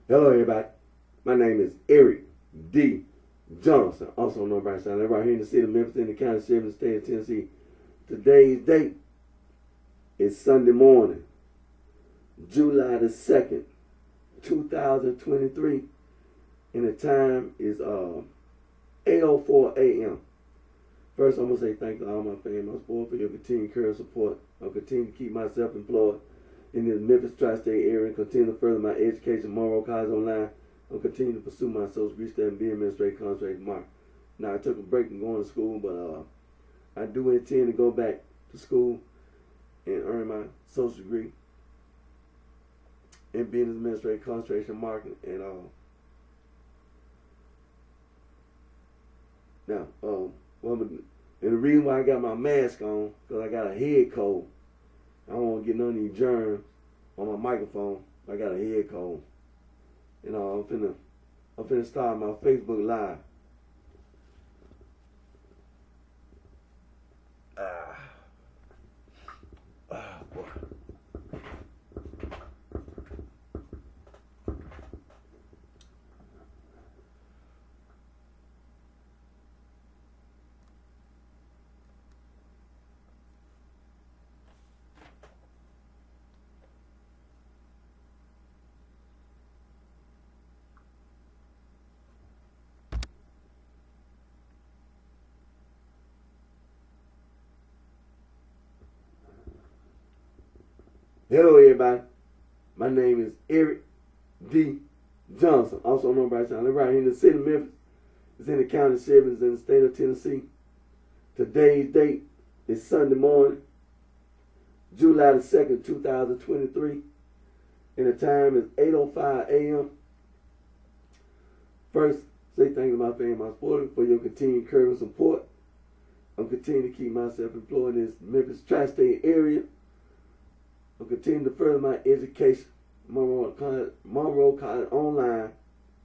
Hello, everybody. My name is Eric D. Johnson, also known as BrightShine. I'm right here in the city of Memphis, in the county of Shelby, state of Tennessee. Today's date is Sunday morning, July the 2nd, 2023, and the time is 8:04 a.m. First, I'm going to say thank you to all my family, my sport for your continued care and support. I'll continue to keep myself employed in the Memphis tri-state area and continue to further my education, Monroe College Online. I'll continue to pursue my social degree study and be administrative contract mark. Now, I took a break from going to school, but I do intend to go back to school and earn my social degree in business administrative concentration marketing and now and the reason why I got my mask on because I got a head cold. I don't want to get none of these germs on my microphone. I got a head cold. I'm finna start my Facebook Live. Boy. Hello, everybody. My name is Eric D. Johnson, also known as BrightShine. I'm right here in the city of Memphis. It's in the county of Shelby, in the state of Tennessee. Today's date is Sunday morning, July the 2nd, 2023, and the time is 8:05 a.m. First, say thank you to my family, my supporters, for your continued care and support. I'm continuing to keep myself employed in this Memphis tri-state area. I'll continue to further my education, Monroe College Online,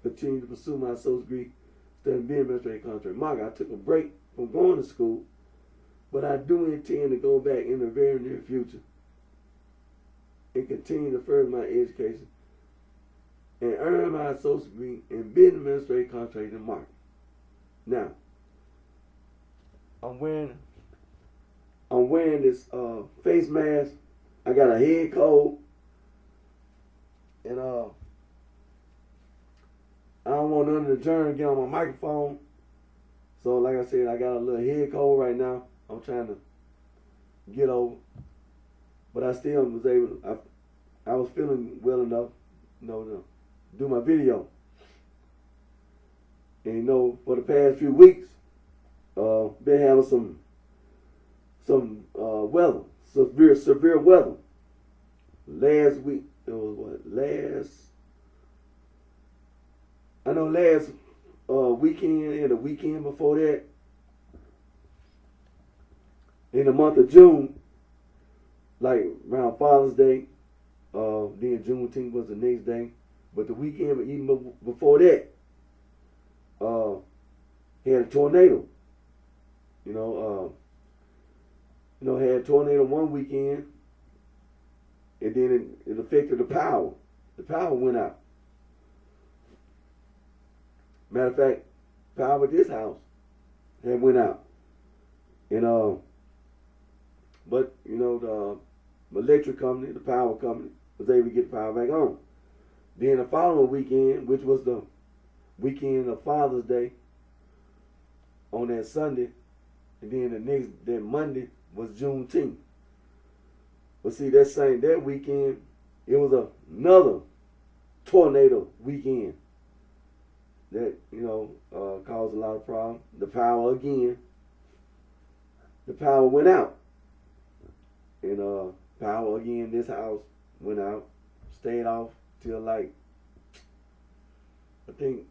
continue to pursue my social degree, studying being administrative contract marketing. I took a break from going to school, but I do intend to go back in the very near future and continue to further my education and earn my social degree in business administrative contract and marketing. Now, I'm wearing this face mask. I got a head cold, and I don't want none of the germs to get on my microphone. So, like I said, I got a little head cold right now. I'm trying to get over, but I still was able. I was feeling well enough, to do my video. And for the past few weeks, been having some weather. Severe weather. Last week, it was last weekend and the weekend before that, in the month of June, like around Father's Day, then Juneteenth was the next day, but the weekend even before that, had a tornado. Had a tornado one weekend, and then it affected the power. The power went out. Matter of fact, power at this house had went out. But the electric company, the power company, was able to get the power back on. Then the following weekend, which was the weekend of Father's Day, on that Sunday, and then that Monday was Juneteenth. But see, that weekend, it was another tornado weekend that, caused a lot of problems. The power went out. And power again, this house went out, stayed off till I think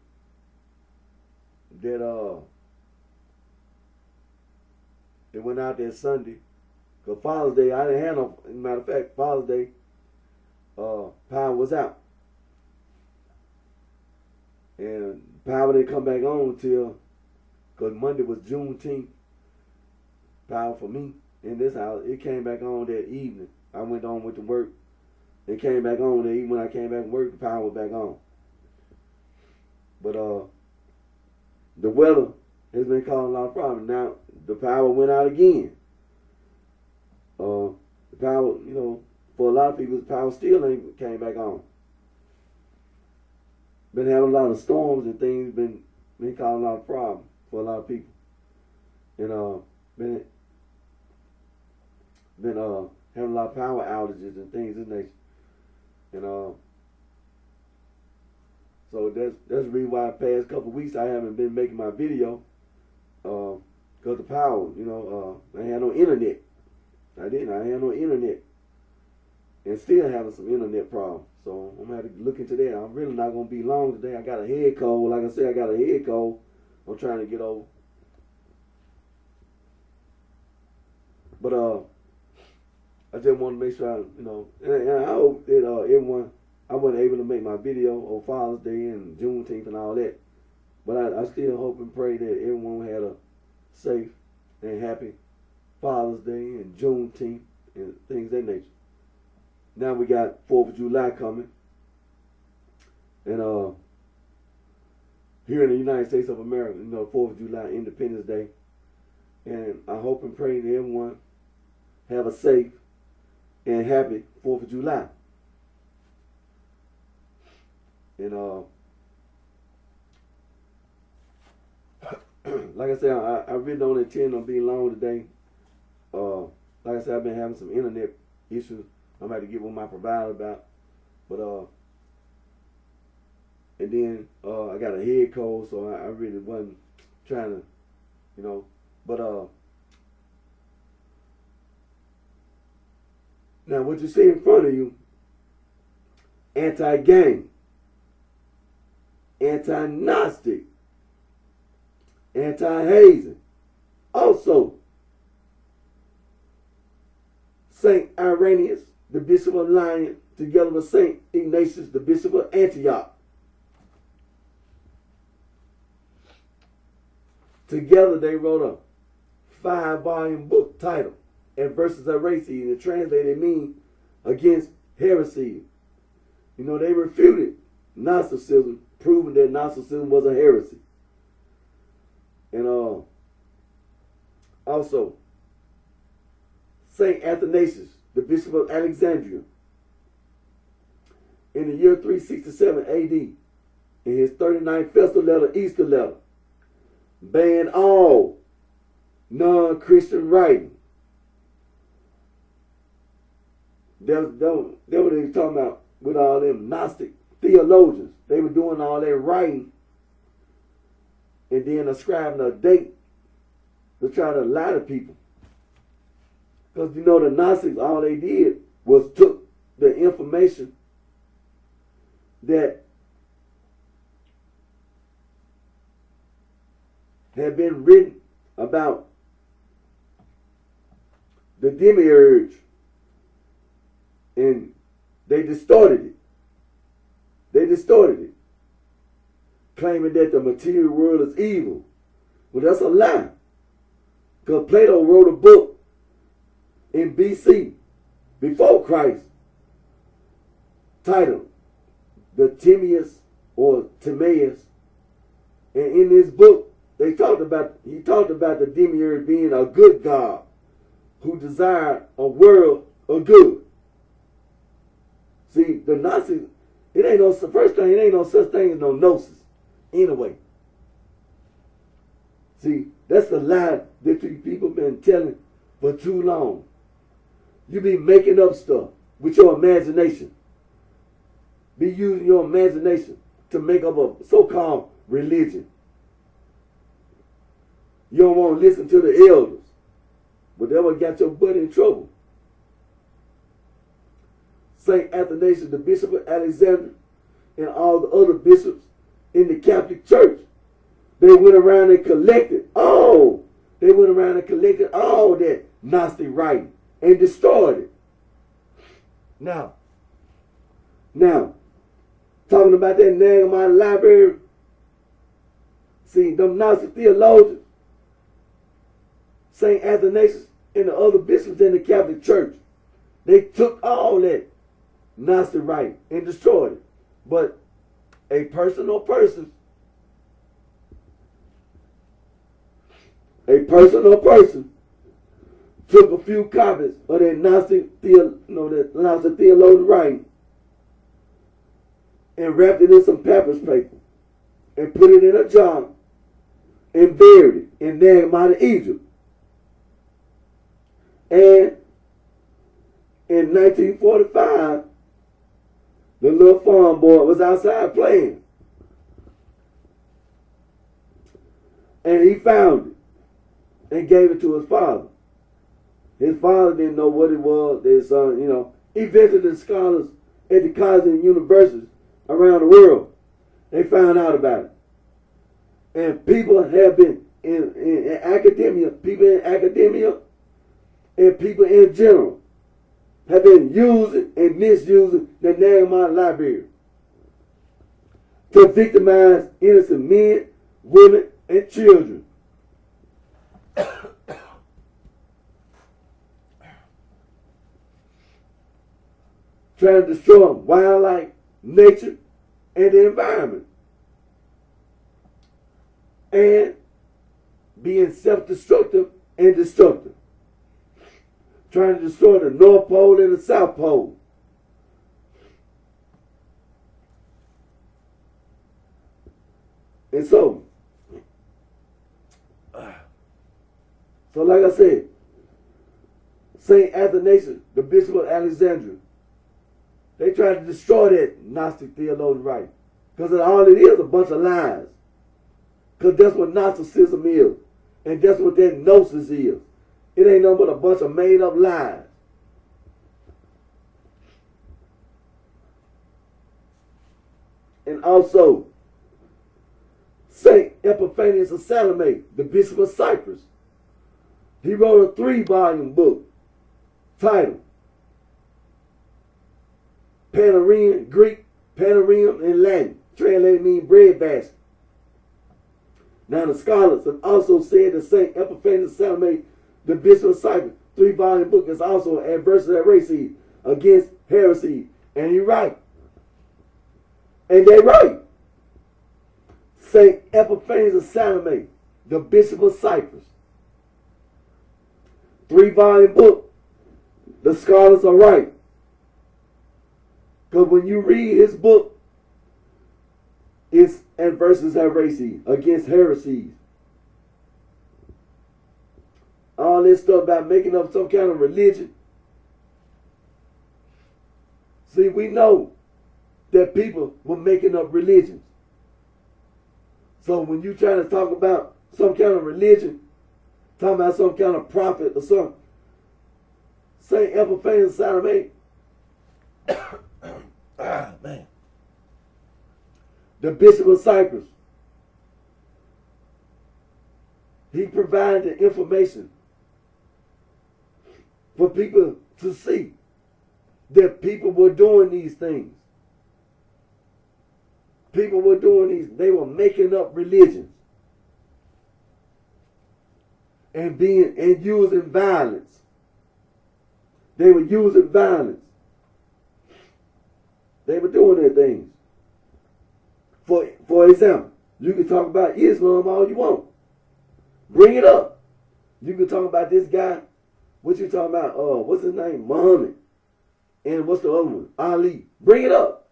that it went out that Sunday. Because Father's Day, I didn't have no, as a matter of fact, Father's Day, power was out. And power didn't come back on until, because Monday was Juneteenth. Power for me in this house, it came back on that evening. I went on with the work. It came back on that evening. When I came back from work, the power was back on. But the weather has been causing a lot of problems. Now the power went out again. The power, for a lot of people, the power still ain't came back on. Been having a lot of storms and things. Been causing a lot of problems for a lot of people. And been having a lot of power outages and things of this nature. And so that's the reason why the past couple of weeks I haven't been making my video, because the power, I had no internet. I had no internet, and still having some internet problems. So I'm gonna have to look into that. I'm really not gonna be long today. I got a head cold. Like I said, I got a head cold. I'm trying to get over. But I just want to make sure and I hope that everyone. I wasn't able to make my video on Father's Day and Juneteenth and all that, but I still hope and pray that everyone had a safe and happy Father's Day and Juneteenth and things of that nature. Now we got 4th of July coming, and here in the United States of America, 4th of July, Independence Day, and I hope and pray that everyone have a safe and happy 4th of July. And like I said, I really don't intend on being long today. Like I said, I've been having some internet issues. I'm going to get with my provider about. But and then I got a head cold, so I really wasn't trying to, But now what you see in front of you, anti-gang, anti-Gnostic, anti-hazing. Also, St. Irenaeus, the Bishop of Lyon, together with St. Ignatius, the Bishop of Antioch. Together they wrote a 5-volume book titled Adversus Heresy, and translated mean against heresy. They refuted Gnosticism, proving that Gnosticism was a heresy. And also, St. Athanasius, the Bishop of Alexandria, in the year 367 AD, in his 39th festal letter, Easter letter, banned all non-Christian writing. That's what they were talking about with all them Gnostic theologians. They were doing all that writing and then ascribing a date to try to lie to people. Because the Gnostics, all they did was took the information that had been written about the demiurge, and they distorted it. Claiming that the material world is evil. Well, that's a lie. Because Plato wrote a book in BC, before Christ, titled The Timaeus or Timaeus. And in this book, he talked about the demiurge being a good God who desired a world of good. See, the Nazis, it ain't no such thing as no gnosis. Anyway. See, that's the lie that you people been telling for too long. You be making up stuff with your imagination. Be using your imagination to make up a so-called religion. You don't want to listen to the elders. But that what got your butt in trouble. St. Athanasius, the Bishop of Alexandria, and all the other bishops in the Catholic Church, they went around and collected all that Gnostic writing and destroyed it. Now, talking about that Nagamine library, see, them Gnostic theologians, St. Athanasius and the other bishops in the Catholic Church, they took all that Gnostic writing and destroyed it. But a person or persons a person or person took a few copies of that Gnostic theologian writing and wrapped it in some paper and put it in a jar and buried it in Nagmata, Egypt. And in 1945, the little farm boy was outside playing. And he found it and gave it to his father. His father didn't know what it was. His son, he visited scholars at the colleges and universities around the world. They found out about it. And people have been in academia, and people in general have been using and misusing the Nag Hammadi library to victimize innocent men, women, and children. Trying to destroy wildlife, nature, and the environment. And being self-destructive and destructive. Trying to destroy the North Pole and the South Pole. And so like I said, St. Athanasius, the Bishop of Alexandria, they tried to destroy that Gnostic theologian right. Because all it is a bunch of lies. Because that's what Gnosticism is. And that's what that gnosis is. It ain't nothing but a bunch of made up lies. And also, St. Epiphanius of Salome, the Bishop of Cyprus, he wrote a 3-volume book titled Panarium, Greek, Panarium, and Latin. Translated mean bread basket. Now the scholars have also said that St. Epiphanius of Salome, the Bishop of Cyprus, 3-volume book is also an adversary heresy against heresy. And he's right. And they're right. St. Epiphanius of Salome, the Bishop of Cyprus, 3-volume book. The scholars are right. Because when you read his book, it's adversus heresy, against heresies. All this stuff about making up some kind of religion. See, we know that people were making up religions. So when you try to talk about some kind of religion, talking about some kind of prophet or something, St. Epiphanius of Salome, man, the Bishop of Cyprus, he provided the information for people to see that people were doing these things. People were doing these, they were making up religions and using violence. They were using violence. They were doing their things. For example, you can talk about Islam all you want. Bring it up. You can talk about this guy. What you talking about? What's his name? Muhammad. And what's the other one? Ali. Bring it up.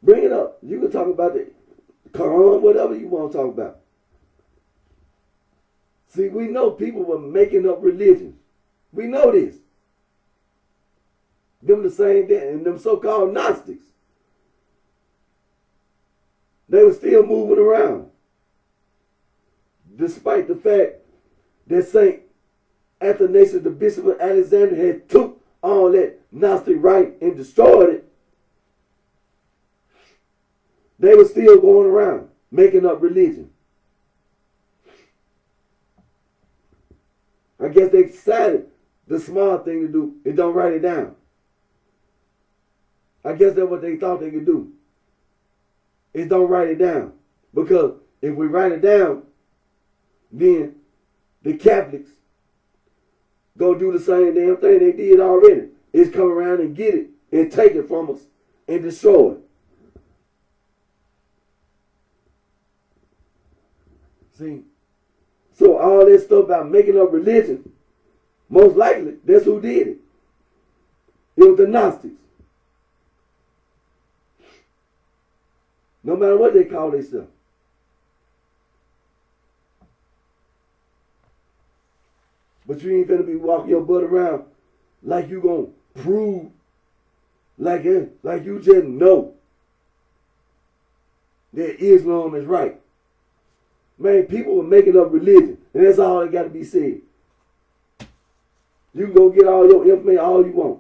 Bring it up. You can talk about the Quran, whatever you want to talk about. See, we know people were making up religions. We know this. Them the same thing, and them so-called Gnostics. They were still moving around. Despite the fact that St. Athanasius, the Bishop of Alexandria, had took all that Gnostic right and destroyed it, they were still going around making up religion. I guess they decided the smart thing to do is don't write it down. I guess that's what they thought they could do. Is don't write it down. Because if we write it down, then the Catholics go do the same damn thing they did already. Is come around and get it and take it from us and destroy it. See? So all this stuff about making up religion, most likely, that's who did it. It was the Gnostics. No matter what they call themselves. But you ain't finna be walking your butt around like you gonna prove, like you just know that Islam is right. Man, people are making up religion, and that's all that got to be said. You can go get all your information all you want.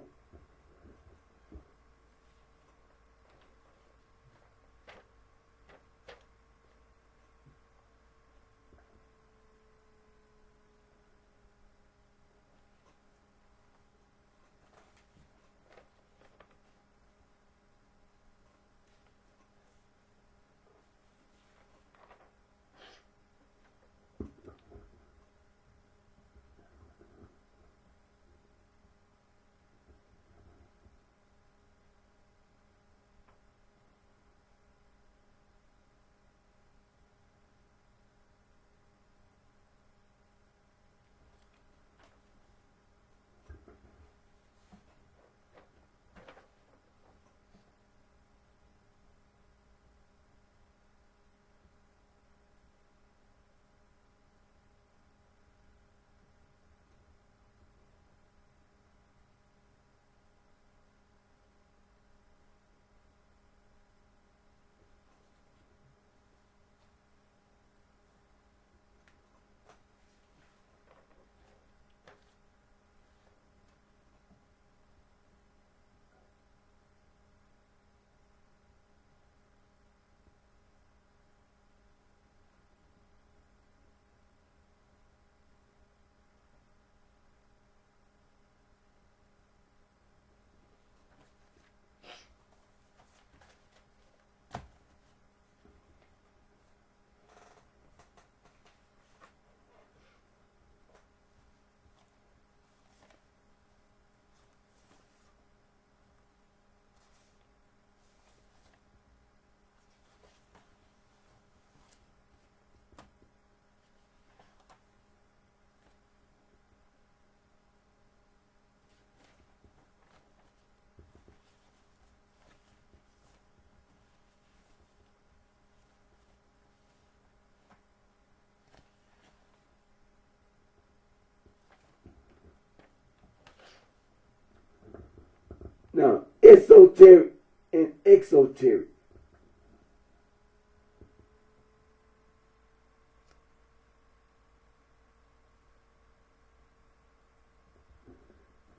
Now, esoteric and exoteric.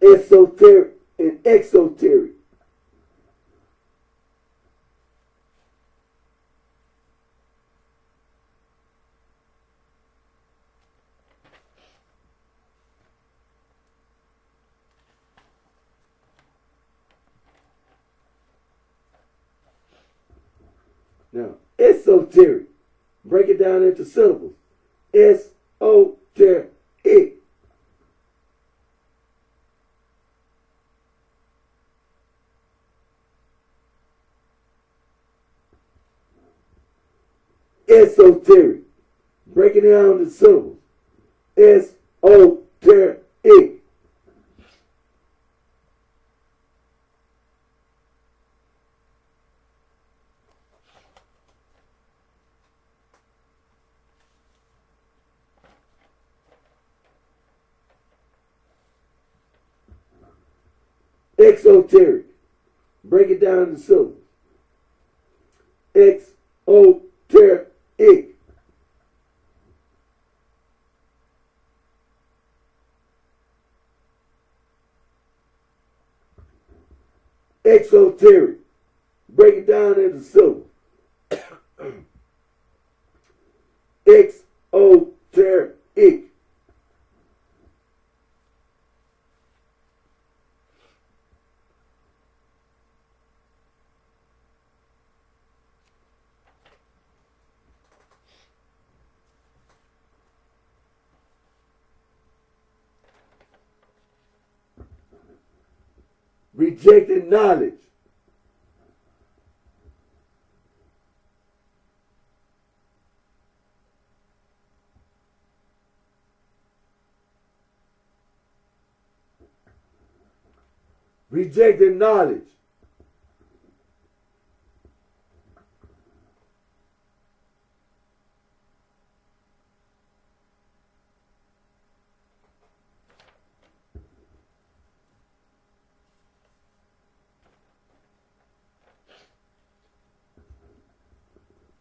Esoteric and exoteric. Now, esoteric. Break it down into syllables. Esoteric. Esoteric. Break it down into syllables. Esoteric. Exoteric. Break it down into syllables. Exoteric. Exoteric. Break it down into syllables. Exoteric. Rejected knowledge. Rejecting knowledge.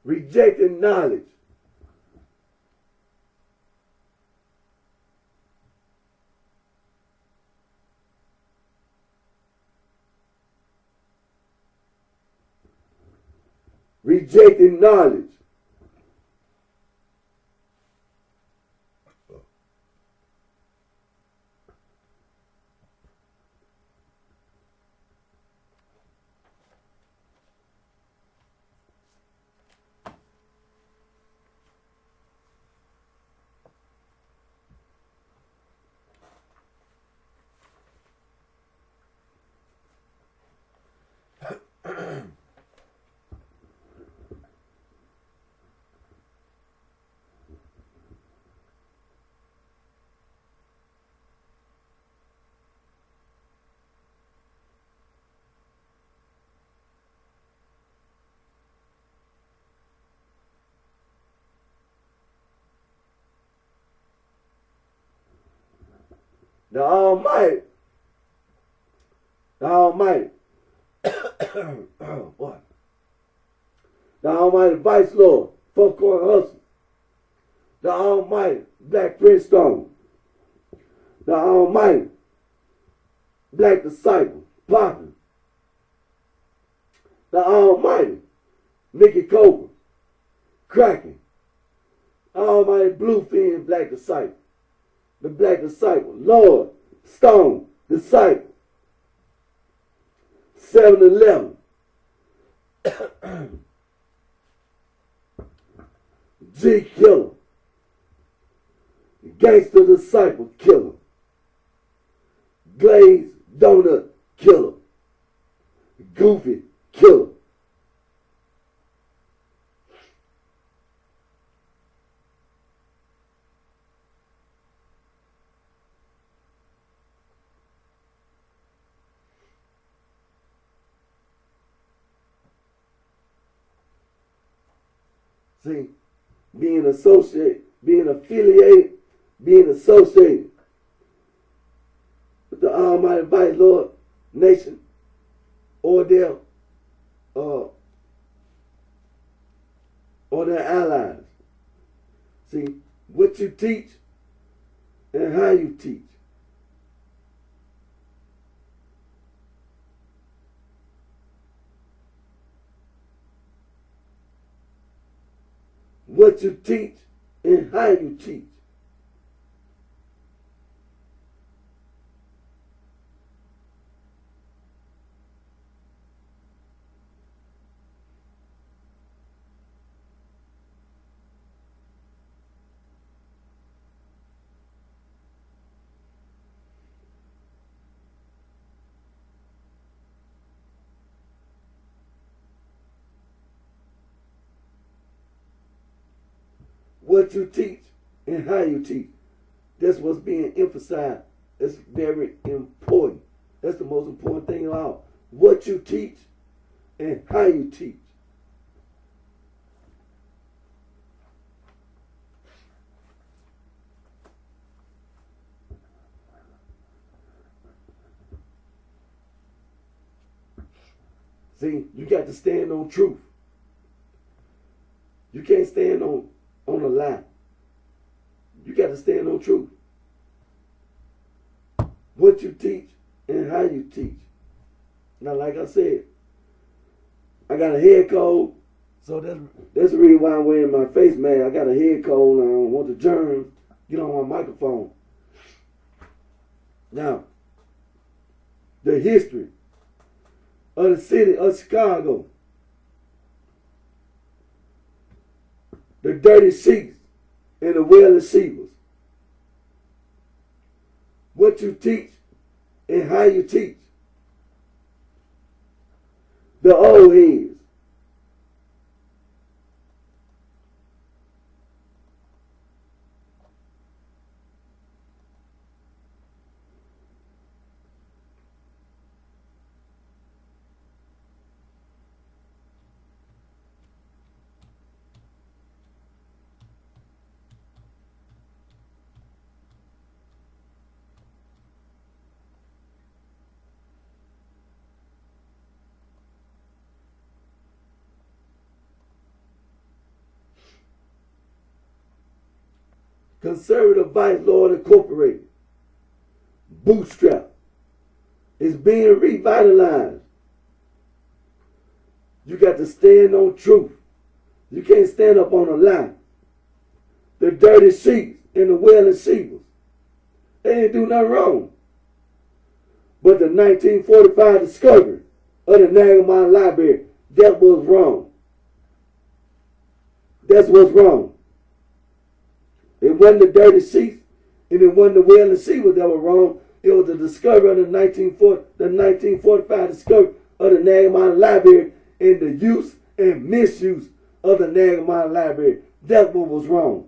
Rejecting knowledge. Rejecting knowledge. The Almighty, oh boy, the Almighty Vice Lord, Four Corner Hustle, the Almighty Black Prince Stone, the Almighty Black Disciple, Poppin', the Almighty Mickey Cobra, Kraken, Almighty Bluefin Black Disciple, the Black Disciple, Lord, Stone, Disciple, 7-Eleven, G Killer, Gangster Disciple Killer, Glaze Donut Killer, Goofy Killer. See, being associated, being affiliated, being associated with the Almighty Vice Lord Nation or their allies. See, what you teach and how you teach. What you teach and how you teach. What you teach and how you teach. That's what's being emphasized. That's very important. That's the most important thing of all. What you teach and how you teach. See, you got to stand on truth. You can't stand on a lie. You got to stand on truth. What you teach and how you teach. Now, like I said, I got a head cold, so that's the reason why I'm wearing my face mask. I got a head cold and I don't want the germs get on my microphone. Now, the history of the city of Chicago. The dirty sheets and the well sheepers. What you teach and how you teach. The old heads. Conservative Vice Lord Incorporated. Bootstrap. It's being revitalized. You got to stand on truth. You can't stand up on a lie. The dirty sheets and the wailing sheepers, they didn't do nothing wrong. But the 1945 discovery of the Nagamon Library, that was wrong. That's what's wrong. It wasn't the dirty sheets and it wasn't the wailing sheepers that were wrong. It was the discovery of the 1945 discovery of the Nagamon Library and the use and misuse of the Nagamon Library. That's what was wrong.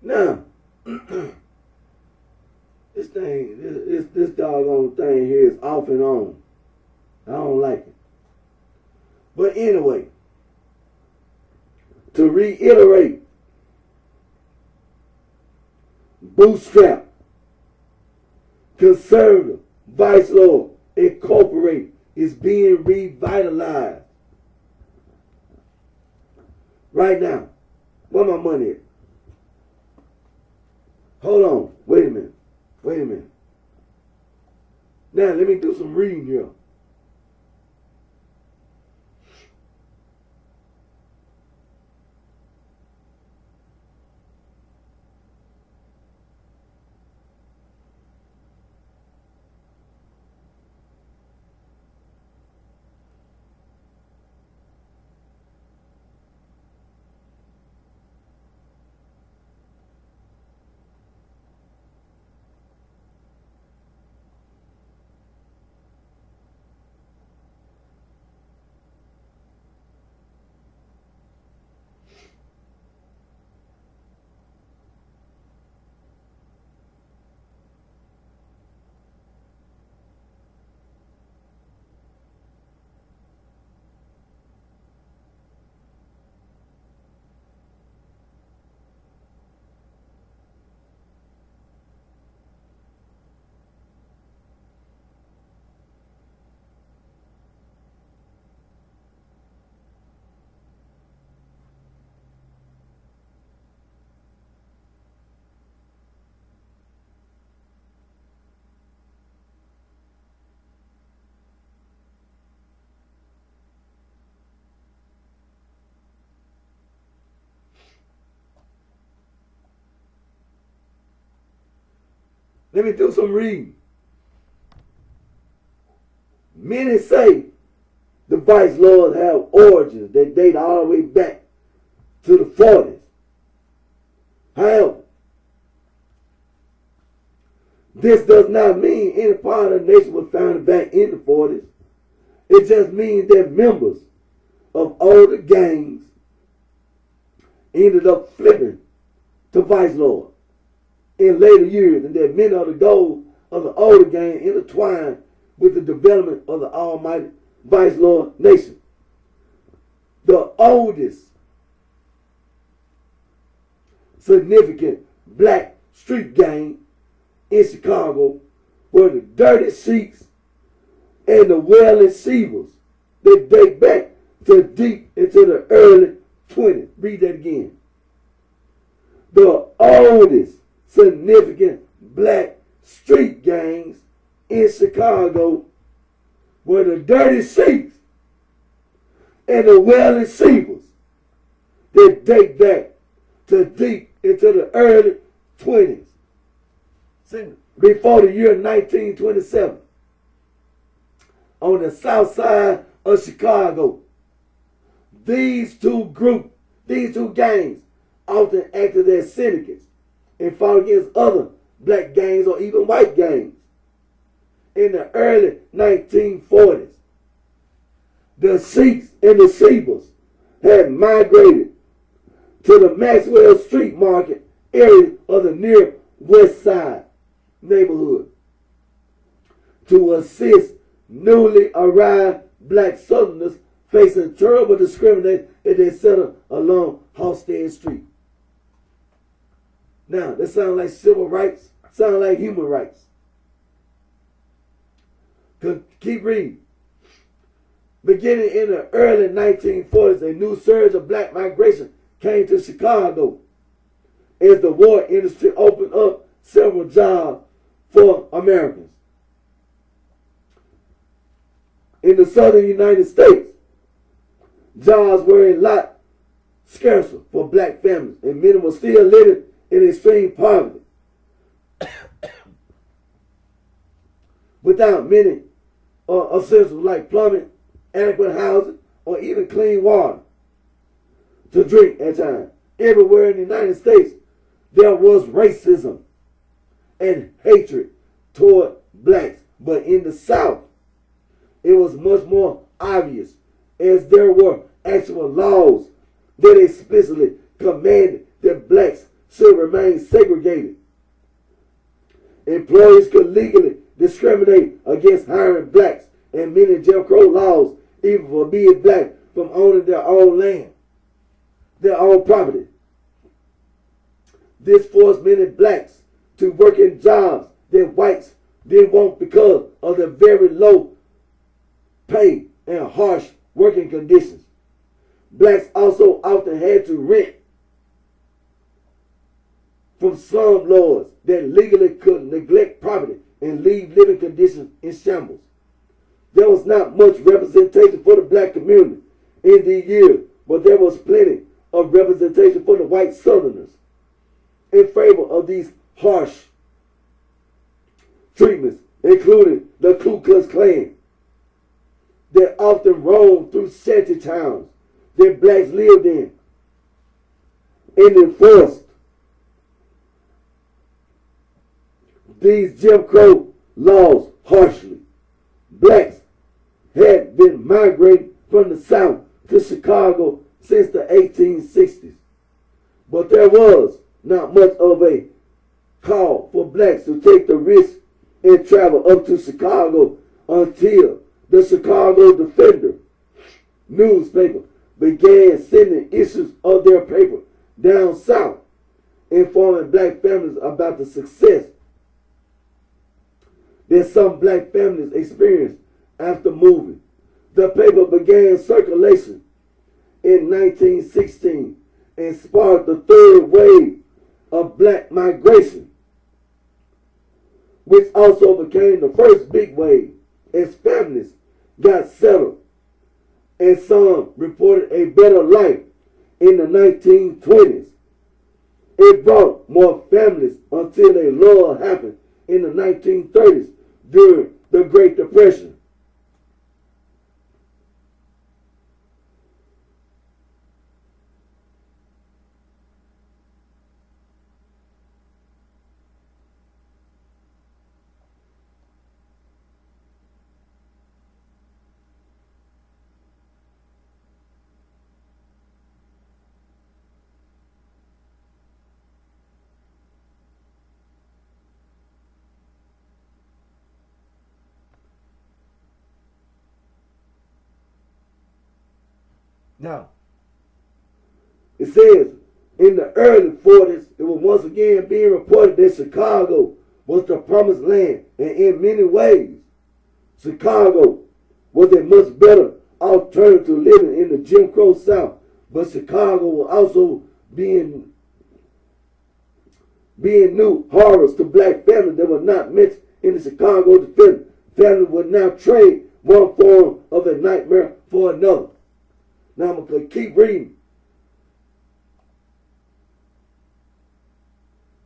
Now, it's this doggone thing here is off and on. I don't like it. But anyway, to reiterate, bootstrap, conservative, vice lord, incorporate is being revitalized right now. Where my money at? Hold on. Wait a minute. Now let me do some reading here. Let me do some reading. Many say the vice lords have origins that date all the way back to the 40s. However, this does not mean any part of the nation was founded back in the 40s. It just means that members of older gangs ended up flipping to vice lords in later years, and that many of the goals of the older gang intertwined with the development of the almighty vice lord nation. The oldest significant black street gang in Chicago were the Dirty Sheiks and the Wailing Shebas. They date back to deep into the early 20s. Read that again. The oldest significant black street gangs in Chicago were the Dirty Sheiks and the Wailing Shebas. They date back to deep into the early 20s. Before the year 1927. On the south side of Chicago, these two gangs often acted as syndicates and fought against other black gangs or even white gangs. In the early 1940s, the Sheiks and the Shebas had migrated to the Maxwell Street Market area of the near West Side neighborhood to assist newly arrived black Southerners facing terrible discrimination as they settled along Halsted Street. Now, that sounds like civil rights, sounds like human rights. Keep reading. Beginning in the early 1940s, a new surge of black migration came to Chicago as the war industry opened up several jobs for Americans. In the southern United States, jobs were a lot scarcer for black families, and many were still living in extreme poverty without many essentials like plumbing, adequate housing, or even clean water to drink at times. Everywhere in the United States, there was racism and hatred toward blacks. But in the South, it was much more obvious, as there were actual laws that explicitly commanded that blacks should remain segregated. Employers could legally discriminate against hiring blacks, and many Jim Crow laws even forbid blacks from owning their own land, their own property. This forced many blacks to work in jobs that whites didn't want because of the very low pay and harsh working conditions. Blacks also often had to rent from slumlords that legally could neglect property and leave living conditions in shambles. There was not much representation for the black community in these years, but there was plenty of representation for the white Southerners in favor of these harsh treatments, including the Ku Klux Klan, that often roamed through shanty towns that blacks lived in and enforced these Jim Crow laws harshly. Blacks had been migrating from the South to Chicago since the 1860s, but there was not much of a call for blacks to take the risk and travel up to Chicago until the Chicago Defender newspaper began sending issues of their paper down south, informing black families about the success that some black families experienced after moving. The paper began circulation in 1916 and sparked the third wave of black migration, which also became the first big wave as families got settled and some reported a better life in the 1920s. It brought more families until a lull happened in the 1930s during the Great Depression. Now, it says in the early 40s, it was once again being reported that Chicago was the promised land, and in many ways, Chicago was a much better alternative to living in the Jim Crow South. But Chicago was also being new horrors to black families that were not mentioned in the Chicago Defender. Families would now trade one form of a nightmare for another. Now I'm going to keep reading.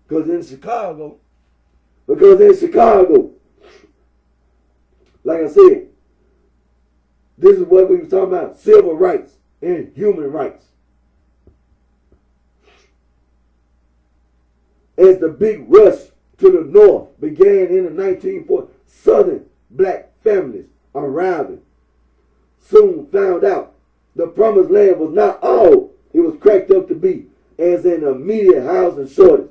Because in Chicago, like I said, this is what we were talking about, civil rights and human rights. As the big rush to the north began in the 1940s, southern black families arriving soon found out the promised land was not all it was cracked up to be, as an immediate housing shortage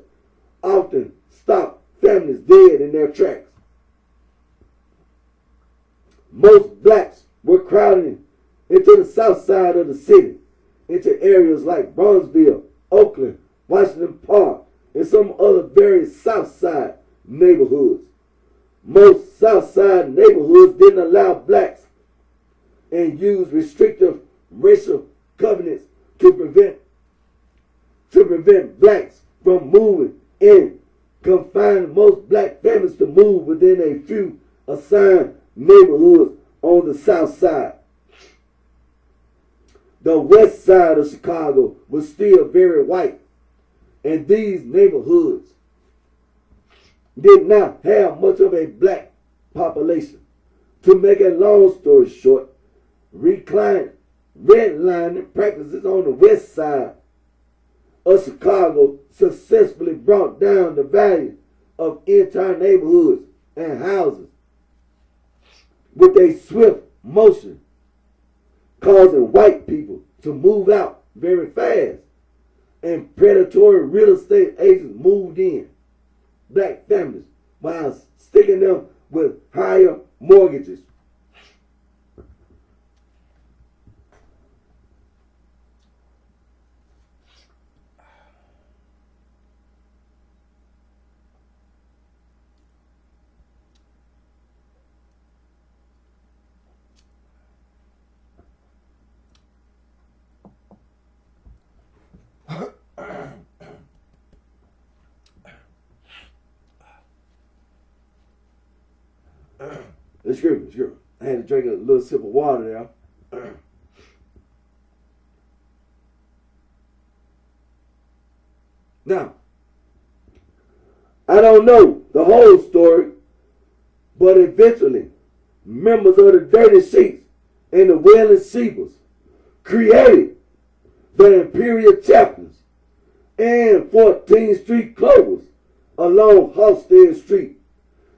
often stopped families dead in their tracks. Most blacks were crowding into the south side of the city, into areas like Bronzeville, Oakland, Washington Park, and some other very south side neighborhoods. Most south side neighborhoods didn't allow blacks and used restrictive racial covenants to prevent blacks from moving and confining most black families to move within a few assigned neighborhoods on the south side. The west side of Chicago was still very white, and these neighborhoods did not have much of a black population. To make a long story short, redlining practices on the west side of Chicago successfully brought down the value of entire neighborhoods and houses with a swift motion, causing white people to move out very fast, and predatory real estate agents moved in black families while sticking them with higher mortgages. Excuse me. I had to drink a little sip of water there. Now, I don't know the whole story, but eventually, members of the Dirty Sheets and the Wailing Shebas created the Imperial Chaplains and 14th Street Clovers along Halstead Street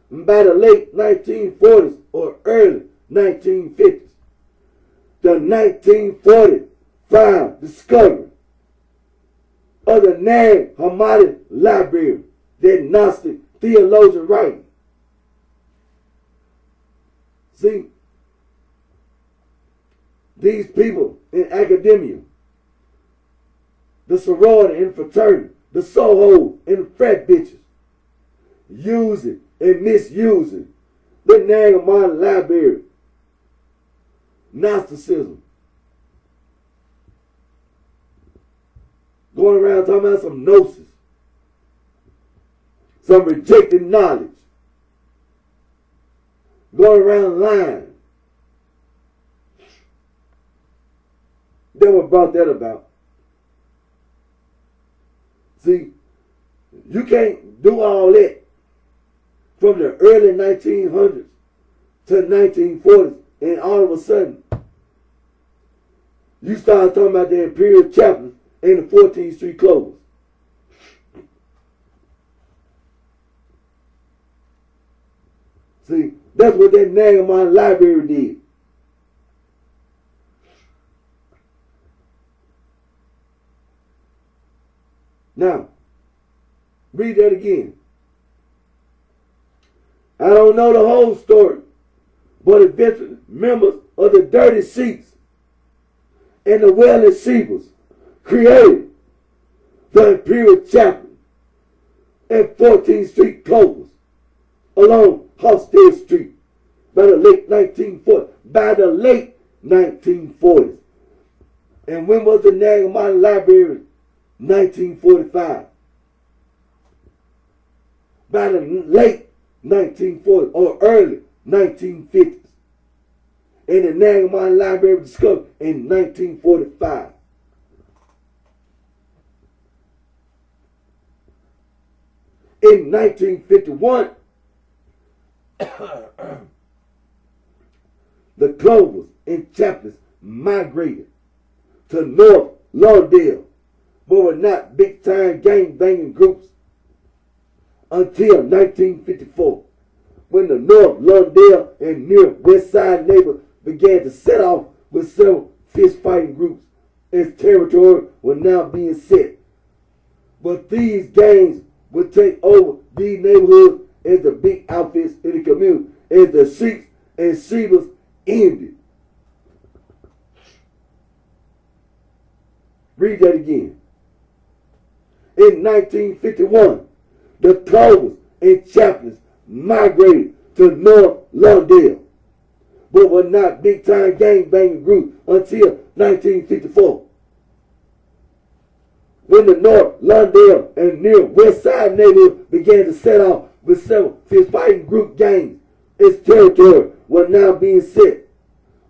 by the late 1940s or early 1950s. The 1945 discovery of the Nag Hammadi Library, that Gnostic theologian writing. See, these people in academia, the sorority and fraternity, the soho and the frat bitches, using and misusing the Nag Hammadi Library, Gnosticism, going around talking about some gnosis, some rejected knowledge, going around lying. Then what brought that about? See, you can't do all that from the early 1900s to 1940s, and all of a sudden, you start talking about the Imperial Chaplains and the 14th Street Clovers. See, that's what that Nag Hammadi Library did. Now, read that again. I don't know the whole story, but eventually members of the Dirty Sheets and the Wailing Shebas created the Imperial Chaplain and 14th Street Clovers along Halstead Street by the late 1940s. By the late 1940s. And when was the Nag Hammadi Library? 1945. By the late 1940s or early 1950s. And the Nag Hammadi Library was discovered in 1945. In 1951, the Clovers and Chaplains migrated to North Lawndale, but were not big-time gang-banging groups until 1954, when the North Lawndale and near West Side neighbors began to set off with several fist-fighting groups as territory was now being set. But these gangs would take over these neighborhoods as the big outfits in the community, as the Sheiks and Shebas ended. Read that again. In 1951, the Clovers and Chaplains migrated to North Lawndale, but were not big-time gang-banging groups until 1954. When the North Lawndale and near West Side neighborhood began to set off with several fist-fighting group gangs, its territory was now being set.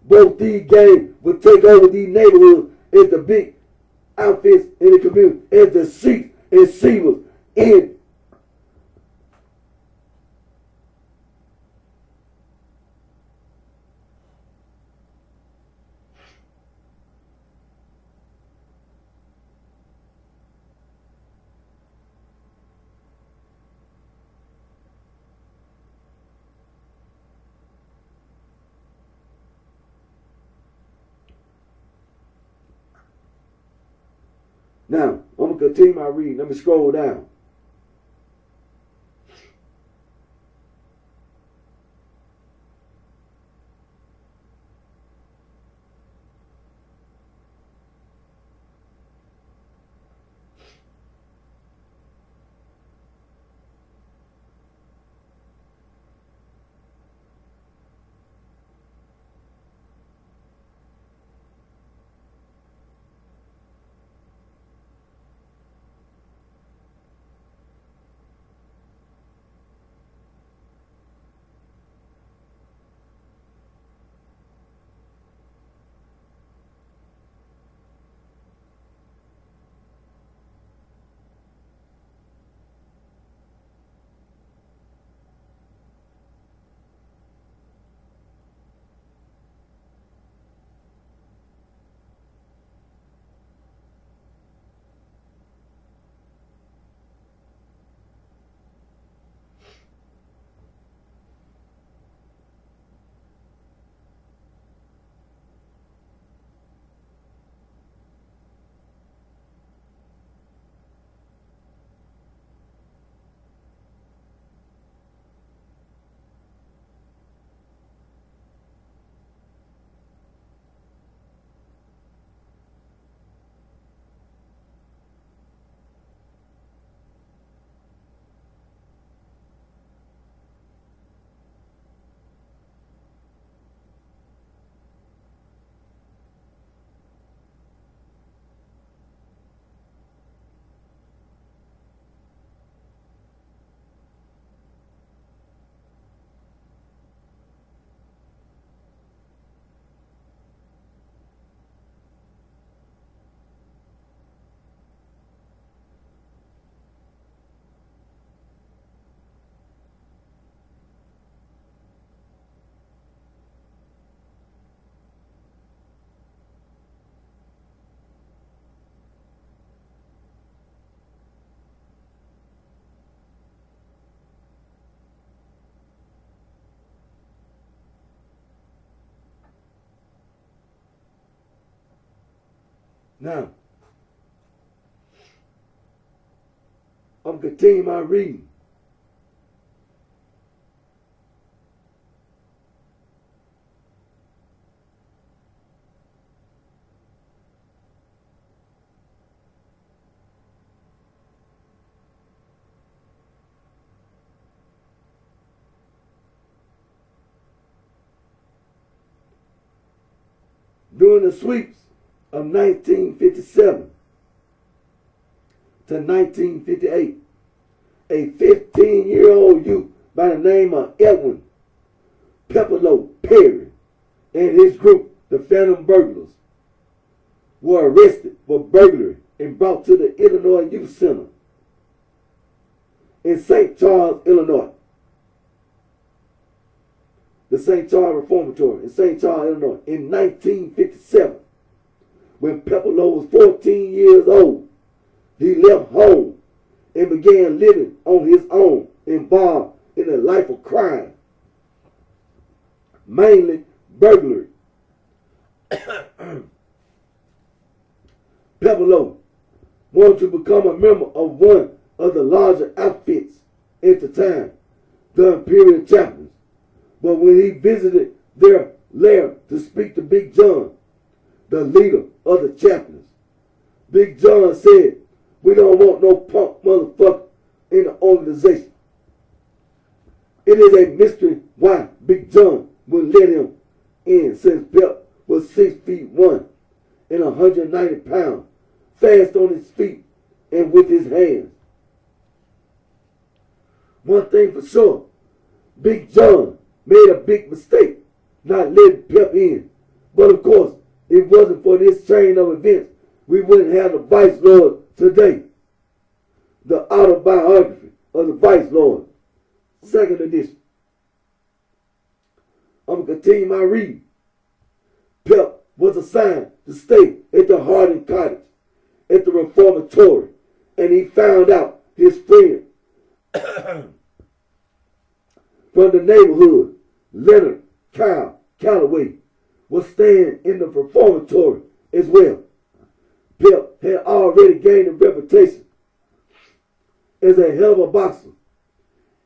Both these gangs would take over these neighborhoods as the big outfits in the community, as the Sheiks and Shebas ended. Now, I'm going to continue my reading. Let me scroll down. Now, I'm going to continue my reading. During the sweeps of 1957 to 1958, a 15-year-old youth by the name of Edwin Pepperlo Perry and his group, the Phantom Burglars, were arrested for burglary and brought to the Illinois Youth Center in St. Charles, Illinois. The St. Charles Reformatory in St. Charles, Illinois, in 1957. When Pepperlo was 14 years old, he left home and began living on his own, involved in a life of crime, mainly burglary. Pepperlo wanted to become a member of one of the larger outfits at the time, the Imperial Chaplains. But when he visited their lair to speak to Big John, the leader of the chaplains, Big John said, "We don't want no punk motherfucker in the organization." It is a mystery why Big John would let him in, since Pep was 6'1" and 190 pounds, fast on his feet and with his hands. One thing for sure, Big John made a big mistake not letting Pep in. But of course, if it wasn't for this chain of events, we wouldn't have the Vice Lord today. The autobiography of the Vice Lord, 2nd edition. I'm going to continue my reading. Pep was assigned to stay at the Harding Cottage at the Reformatory, and he found out his friend from the neighborhood, Leonard Kyle Calloway, was staying in the Reformatory as well. Pep had already gained a reputation as a hell of a boxer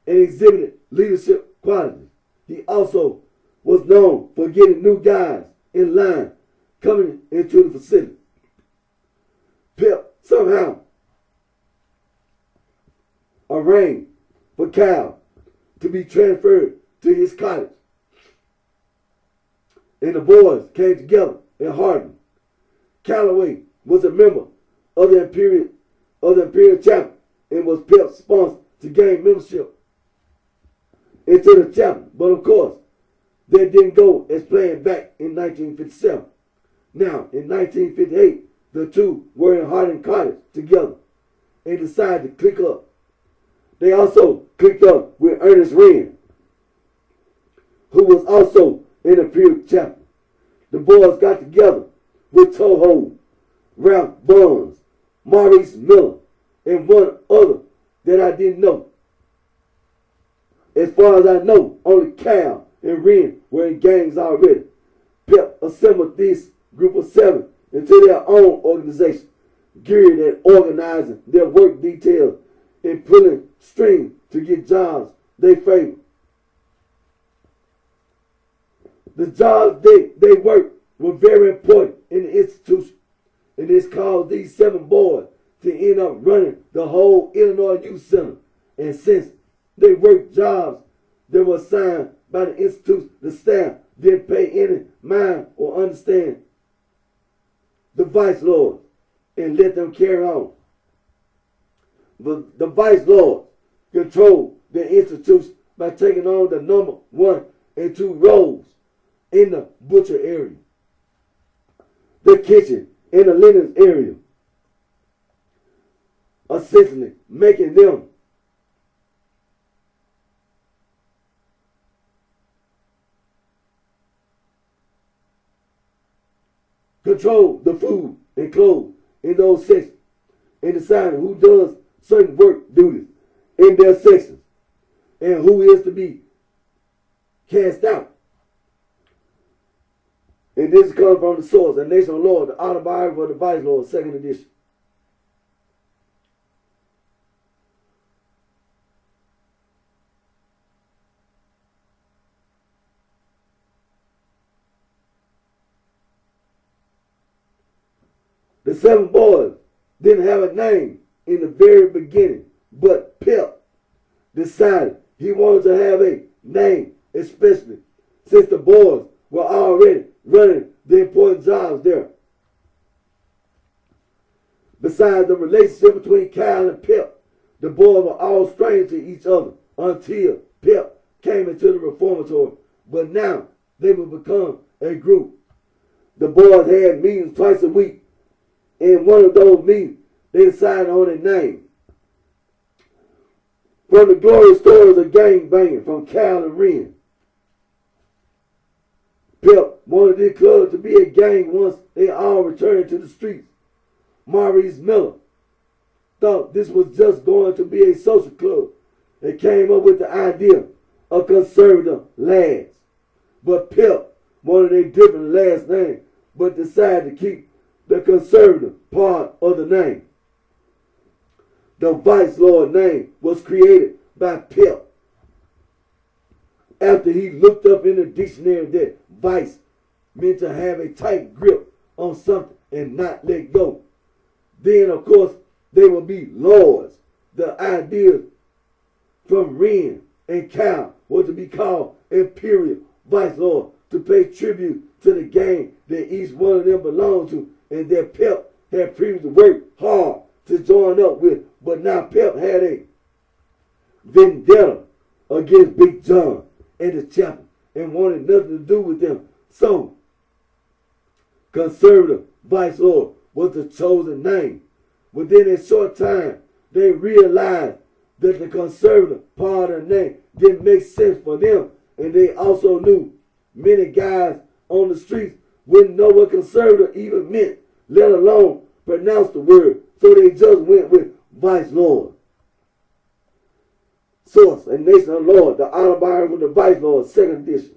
and exhibited leadership qualities. He also was known for getting new guys in line coming into the facility. Pep somehow arranged for Kyle to be transferred to his cottage, and the boys came together in Harding. Calloway was a member of the Imperial Chapel and was Pep's sponsor to gain membership into the chapel. But of course, that didn't go as planned back in 1957. Now, in 1958, the two were in Harding Cottage together and decided to click up. They also clicked up with Ernest Wren, who was also in the Imperial Chapel. The boys got together with Toho, Ralph Buns, Maurice Miller, and one other that I didn't know. As far as I know, only Cal and Wren were in gangs already. Pep assembled this group of 7 into their own organization, geared at organizing their work details and pulling strings to get jobs they favored. The jobs they worked were very important in the institution, and this caused these 7 boys to end up running the whole Illinois Youth Center. And since they worked jobs that were assigned by the institution, the staff didn't pay any mind or understand the Vice Lord and let them carry on. But the Vice Lord controlled the institution by taking on the number 1 and 2 roles in the butcher area, the kitchen, and the linens area, essentially making them control the food and clothes in those sections and deciding who does certain work duties in their sections and who is to be cast out. And this comes from the source, A Nation of the Lord, the autobiography of the Vice Lord, second edition. The 7 boys didn't have a name in the very beginning, but Pip decided he wanted to have a name, especially since the boys were already running the important jobs there. Besides the relationship between Kyle and Pip, the boys were all strangers to each other until Pip came into the reformatory. But now they would become a group. The boys had meetings twice a week. In one of those meetings, they decided on a name. From the glorious stories of gang banging from Cal and Ren, Pip wanted this club to be a gang once they all returned to the streets. Maurice Miller thought this was just going to be a social club and came up with the idea of conservative lads. But Pip wanted a different last name, but decided to keep the conservative part of the name. The Vice Lord name was created by Pip after he looked up in the dictionary that vice meant to have a tight grip on something and not let go. Then, of course, they would be lords. The idea from Ren and Cal was to be called Imperial Vice Lord to pay tribute to the gang that each one of them belonged to and that Pep had previously worked hard to join up with. But now Pep had a vendetta against Big John and the chapel and wanted nothing to do with them. So, Conservative Vice Lord was the chosen name. Within a short time, they realized that the conservative part of the name didn't make sense for them, and they also knew many guys on the streets wouldn't know what conservative even meant, let alone pronounce the word. So they just went with Vice Lord. Source, A Nation of the Lord, the autobiography of the Vice Lord, second edition.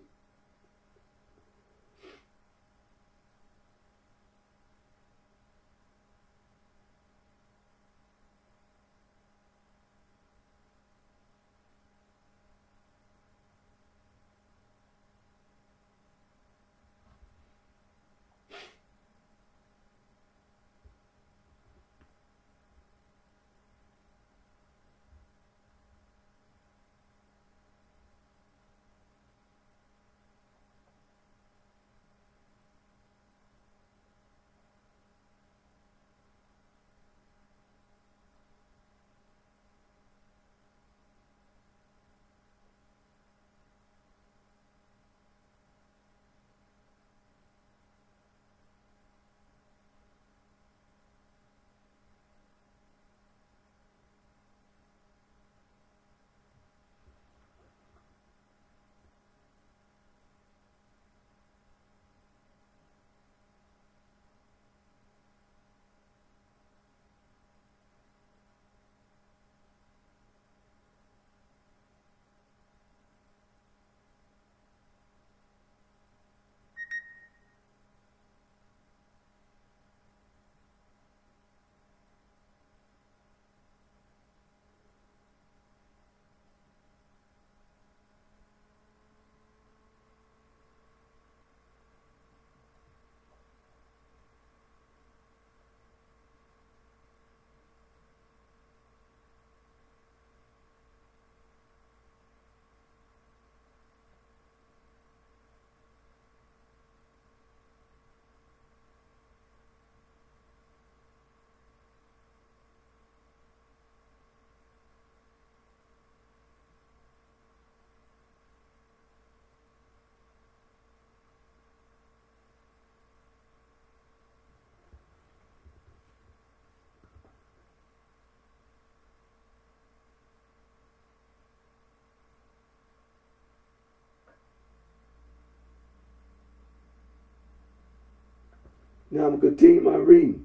Now I'm going to continue my reading.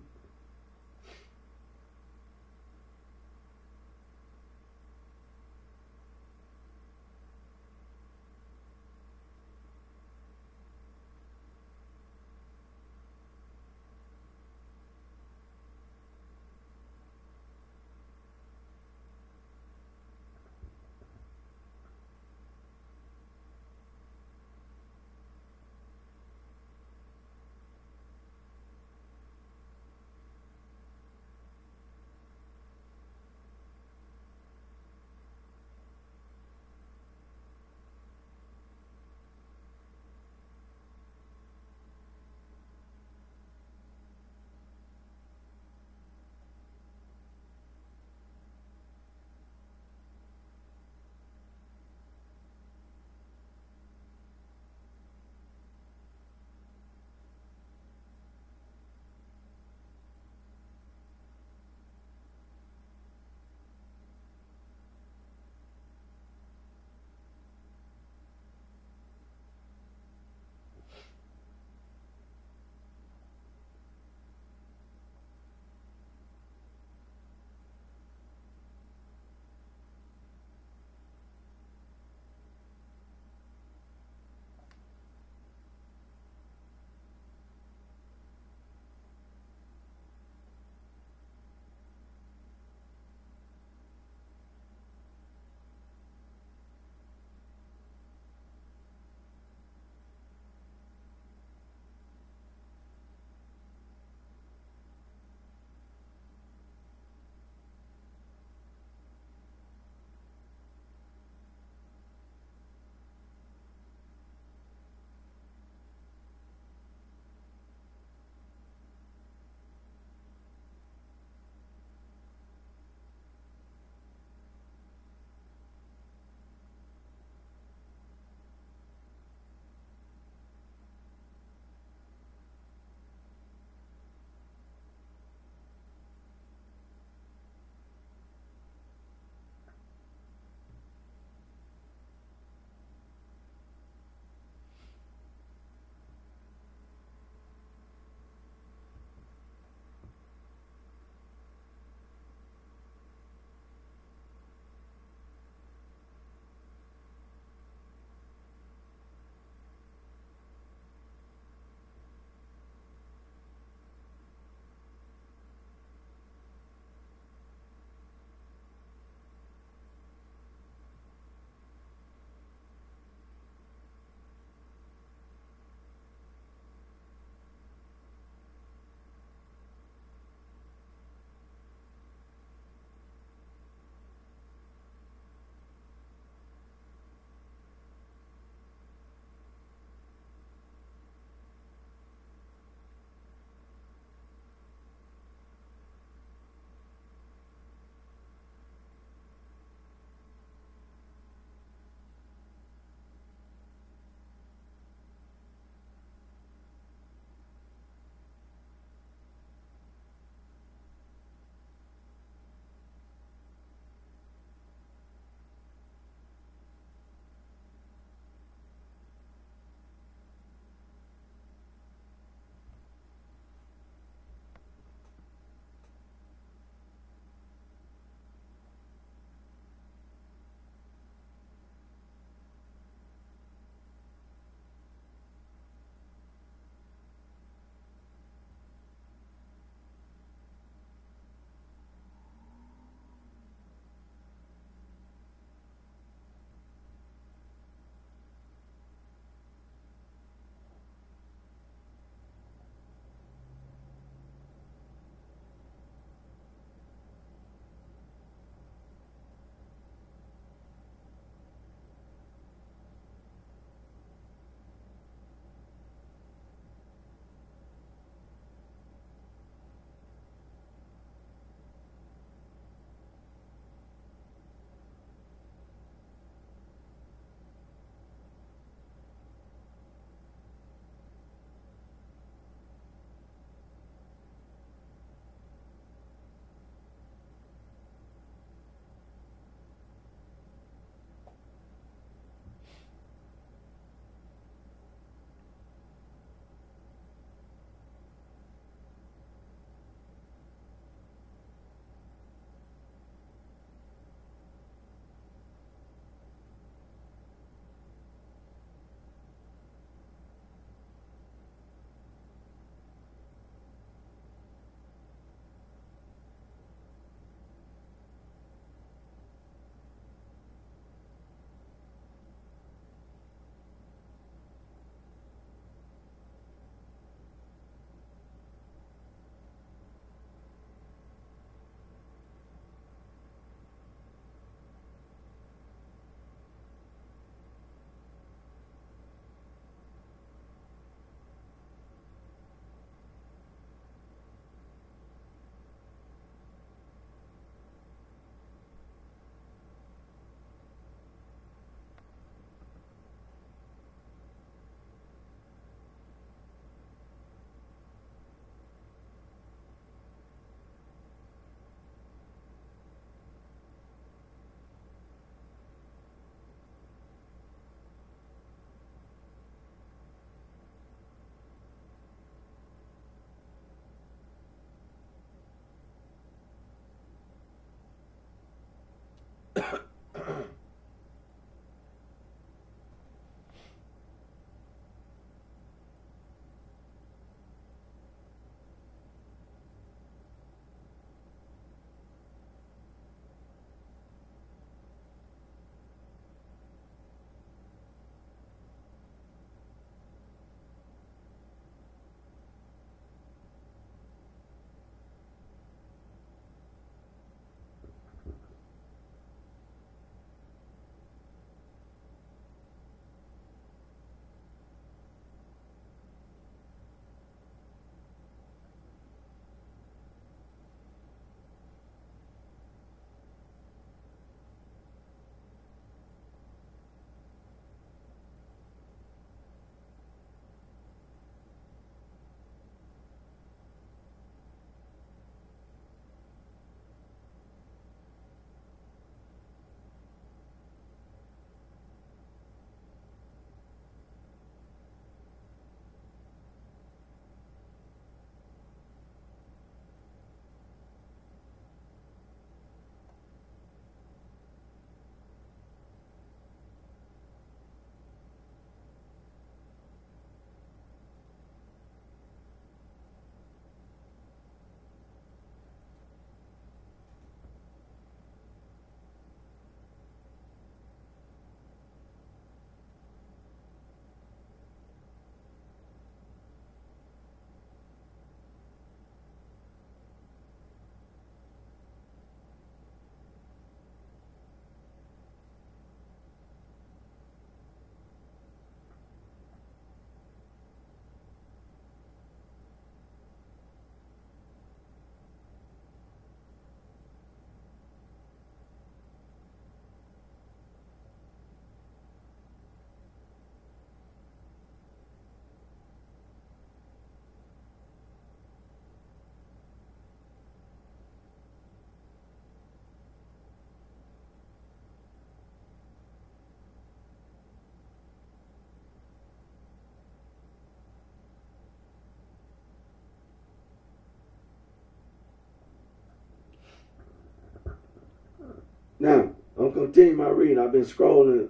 continue my reading. I've been scrolling.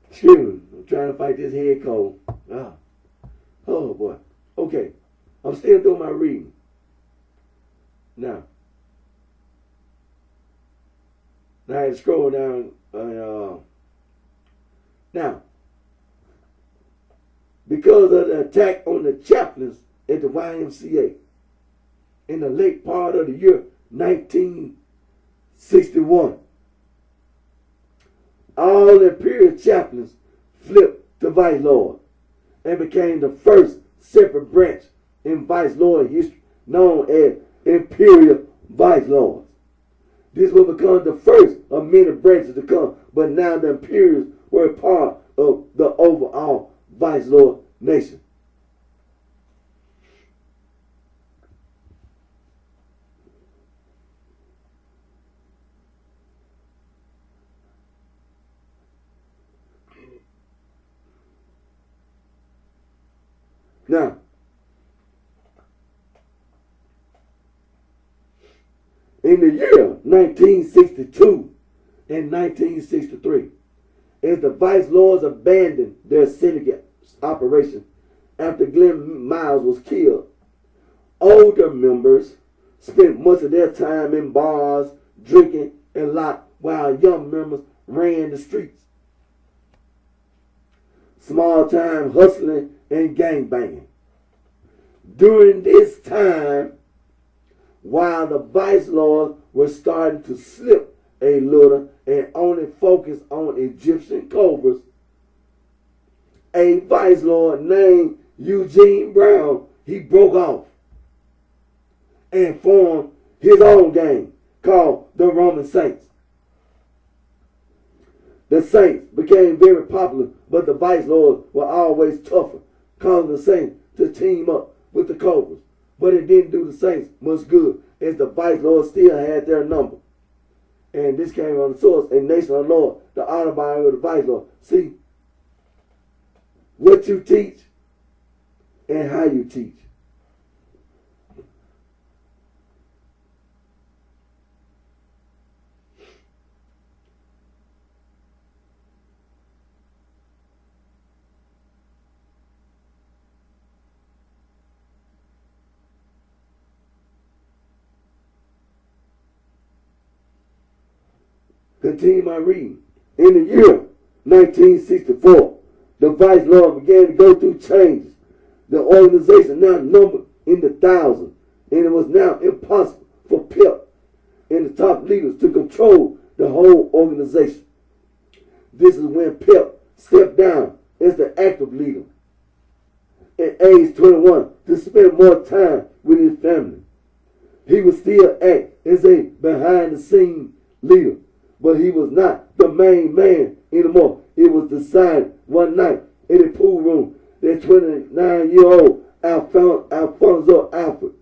Excuse me, I'm trying to fight this head cold. Oh boy. Okay, I'm still doing my reading. Now I had to scroll down. Now, because of the attack on the chaplains at the YMCA in the late part of the year 1961, all the imperial chaplains flipped to vice lord and became the first separate branch in vice lord history known as imperial vice lords. This will become the first of many branches to come, but now the imperials were part of the overall vice lord nation. Now, in the year 1962 and 1963, as the vice lords abandoned their syndicate operation after Glenn Miles was killed, older members spent much of their time in bars, drinking, and lot, while young members ran the streets. Small time hustling and gangbanging. During this time, while the vice lords were starting to slip a little and only focus on Egyptian cobras, a vice lord named Eugene Brown, he broke off and formed his own gang called the Roman Saints. The Saints became very popular, but the vice lords were always tougher, causing the Saints to team up with the Cobras. But it didn't do the Saints much good, as the vice lords still had their number. And this came on the source in Nation of the Lord, the autobiography of the vice lord. See, what you teach and how you teach. Continue my reading. In the year 1964, the vice lord began to go through changes. The organization now numbered in the thousands, and it was now impossible for Pip and the top leaders to control the whole organization. This is when Pip stepped down as the active leader at age 21 to spend more time with his family. He would still act as a behind-the-scenes leader, but he was not the main man anymore. It was decided one night in a pool room that 29-year-old Alfonso Alfred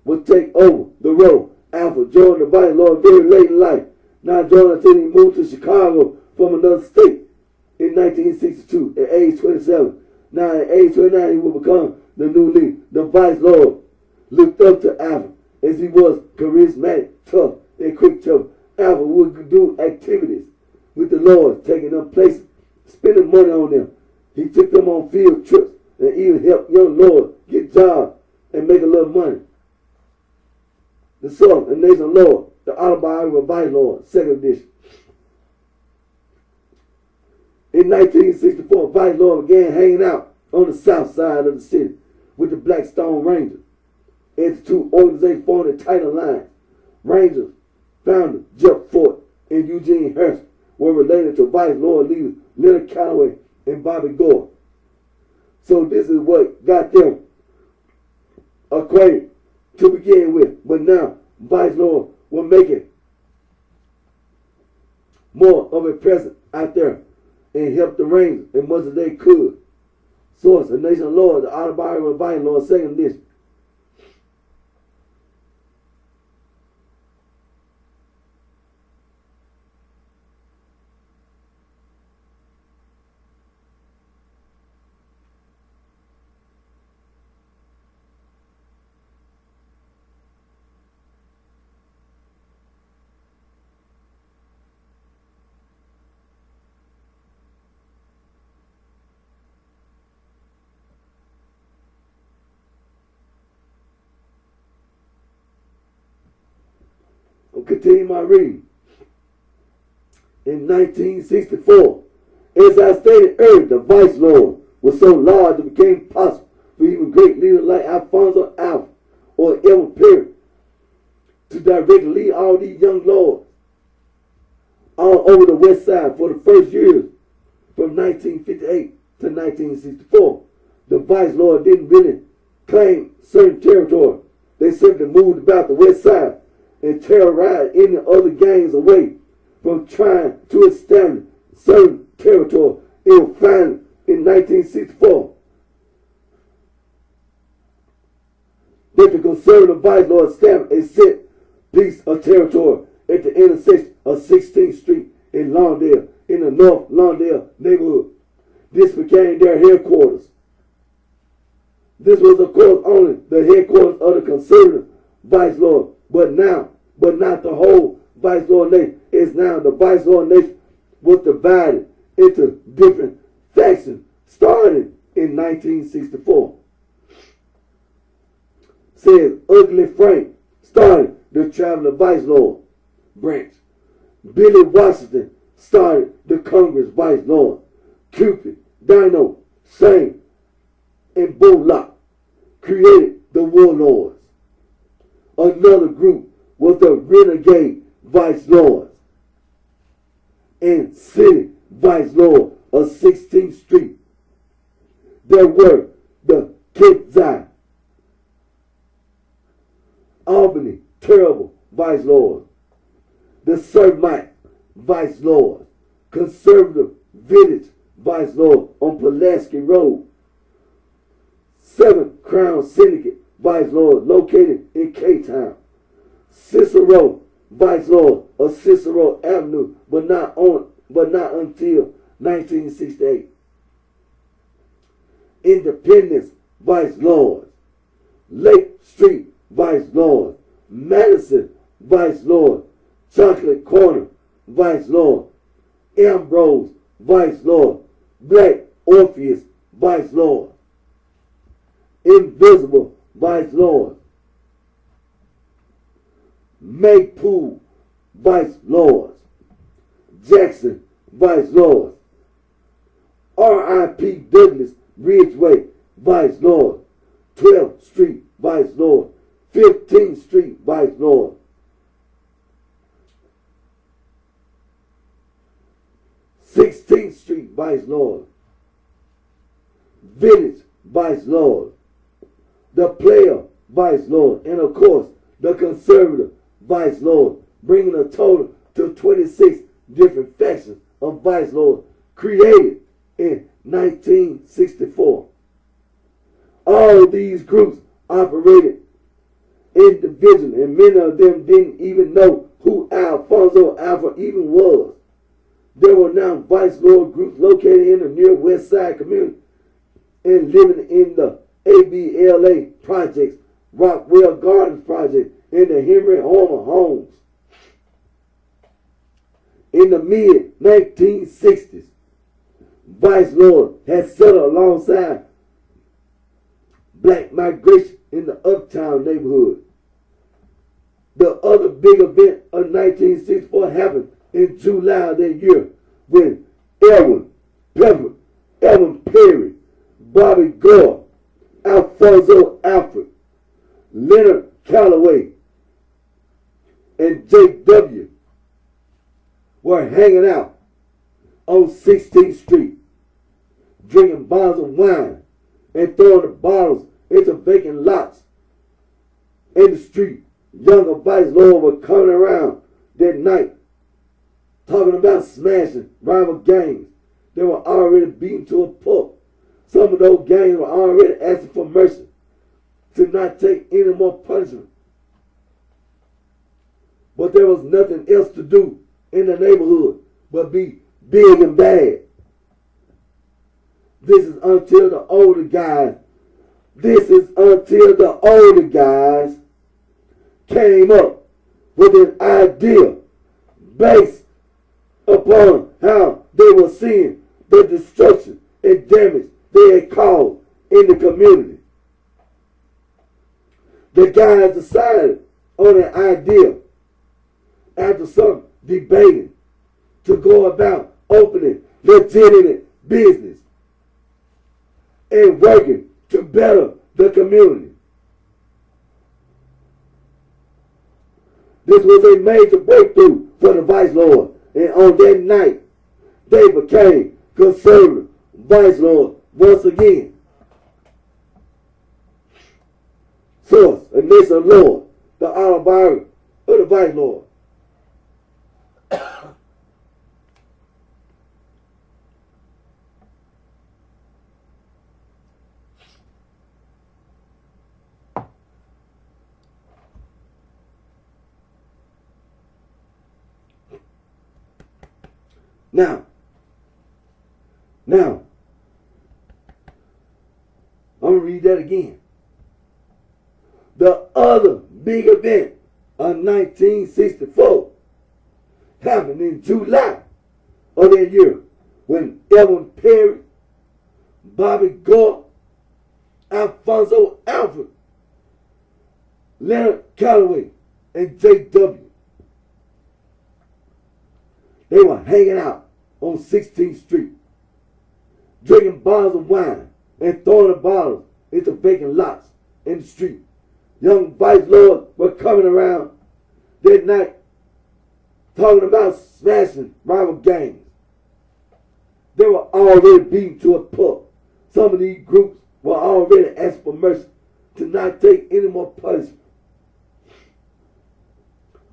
would take over the role. Alfred joined the Vice Lord very late in life, not joining until he moved to Chicago from another state in 1962 at age 27. Now at age 29, he will become the new leader. The Vice Lord looked up to Alfred as he was charismatic, tough, and quick temper. Alfred would do activities with the Lord, taking them places, spending money on them. He took them on field trips and even helped young lords get jobs and make a little money. The Source, the Nation Lord, the Autobiography of Vice Lord, 2nd edition. In 1964, Vice Lord began hanging out on the south side of the city with the Blackstone Rangers. As the two organizations formed a tighter line. Rangers founder Jeff Fort and Eugene Harrison were related to Vice Lord leaders Leonard Calloway and Bobby Gore. So this is what got them acquainted to begin with. But now Vice Lord will make it more of a presence out there and help the Rangers as much as they could. Source, the Nation Lord, the Autobiography of Vice Lord, 2nd edition. I'll continue my reading. In 1964, as I stated earlier, the Vice Lord was so large it became possible for even great leaders like Alfonso Alfred or Edward Perry to directly lead all these young lords all over the West Side for the first years from 1958 to 1964. The Vice Lord didn't really claim certain territory. They simply moved about the West Side and terrorized any other gangs away from trying to establish certain territory. It was finally in 1964 that the conservative Vice Lord established a set piece of territory at the intersection of 16th Street in Lawndale, in the North Lawndale neighborhood. This became their headquarters. This was, of course, only the headquarters of the conservative Vice Lord, but not the whole Vice Lord nation. It's now the Vice Lord nation was divided into different factions starting in 1964. Says Ugly Frank started the Traveling Vice Lord branch. Billy Washington started the Congress Vice Lord. Cupid, Dino, Shane, and Bullock created the Warlords. Another group was the Renegade Vice Lords and City Vice Lord of 16th Street. There were the Kidzai, Albany Terrible Vice Lord, the Servite Vice Lord, Conservative Village Vice Lord on Pulaski Road, 7th Crown Syndicate Vice Lord located in K-Town, Cicero Vice Lord of Cicero Avenue, but not until 1968. Independence Vice Lord, Lake Street Vice Lord, Madison Vice Lord, Chocolate Corner Vice Lord, Ambrose Vice Lord, Black Orpheus Vice Lord, Invisible Vice Lord, Maypool Vice Lords, Jackson Vice Lords, R.I.P. Douglas Ridgeway Vice Lord, 12th Street Vice Lord, 15th Street Vice Lord, 16th Street Vice Lord, Village Vice Lord, the Player Vice Lord, and of course the Conservative Vice Lord, bringing a total to 26 different factions of Vice Lord created in 1964. All these groups operated individually, and many of them didn't even know who Alfonso Alpha even was. There were now vice lord groups located in the near West Side community and living in the ABLA projects, Rockwell Gardens project, and the Henry Homer homes. In the mid-1960s, vice lord had settled alongside black migration in the uptown neighborhood. The other big event of 1964 happened in July of that year when Elwin Perry, Bobby Gore, Alfonso Alfred, Leonard Calloway, and J.W. were hanging out on 16th Street, drinking bottles of wine and throwing the bottles into vacant lots in the street. Younger vice lords were coming around that night talking about smashing rival gangs. They were already beaten to a pulp. Some of those gangs were already asking for mercy to not take any more punishment. But there was nothing else to do in the neighborhood but be big and bad. This is until the older guys came up with an idea based upon how they were seeing the destruction and damage they had caused in the community. The guys decided on an idea after some debating to go about opening legitimate business and working to better the community. This was a major breakthrough for the vice lord, and on that night, they became conservative vice lord once again. Source: A Nation Lord, the autobiography of the vice lord. Now, I'm going to read that again. The other big event of 1964 happened in July of that year when Elwin Perry, Bobby Gore, Alfonso Alfred, Leonard Calloway, and J.W. They were hanging out on 16th Street, drinking bottles of wine and throwing the bottles into vacant lots in the street. Young vice lords were coming around that night talking about smashing rival gangs. They were already beaten to a pulp. Some of these groups were already asking for mercy to not take any more punishment.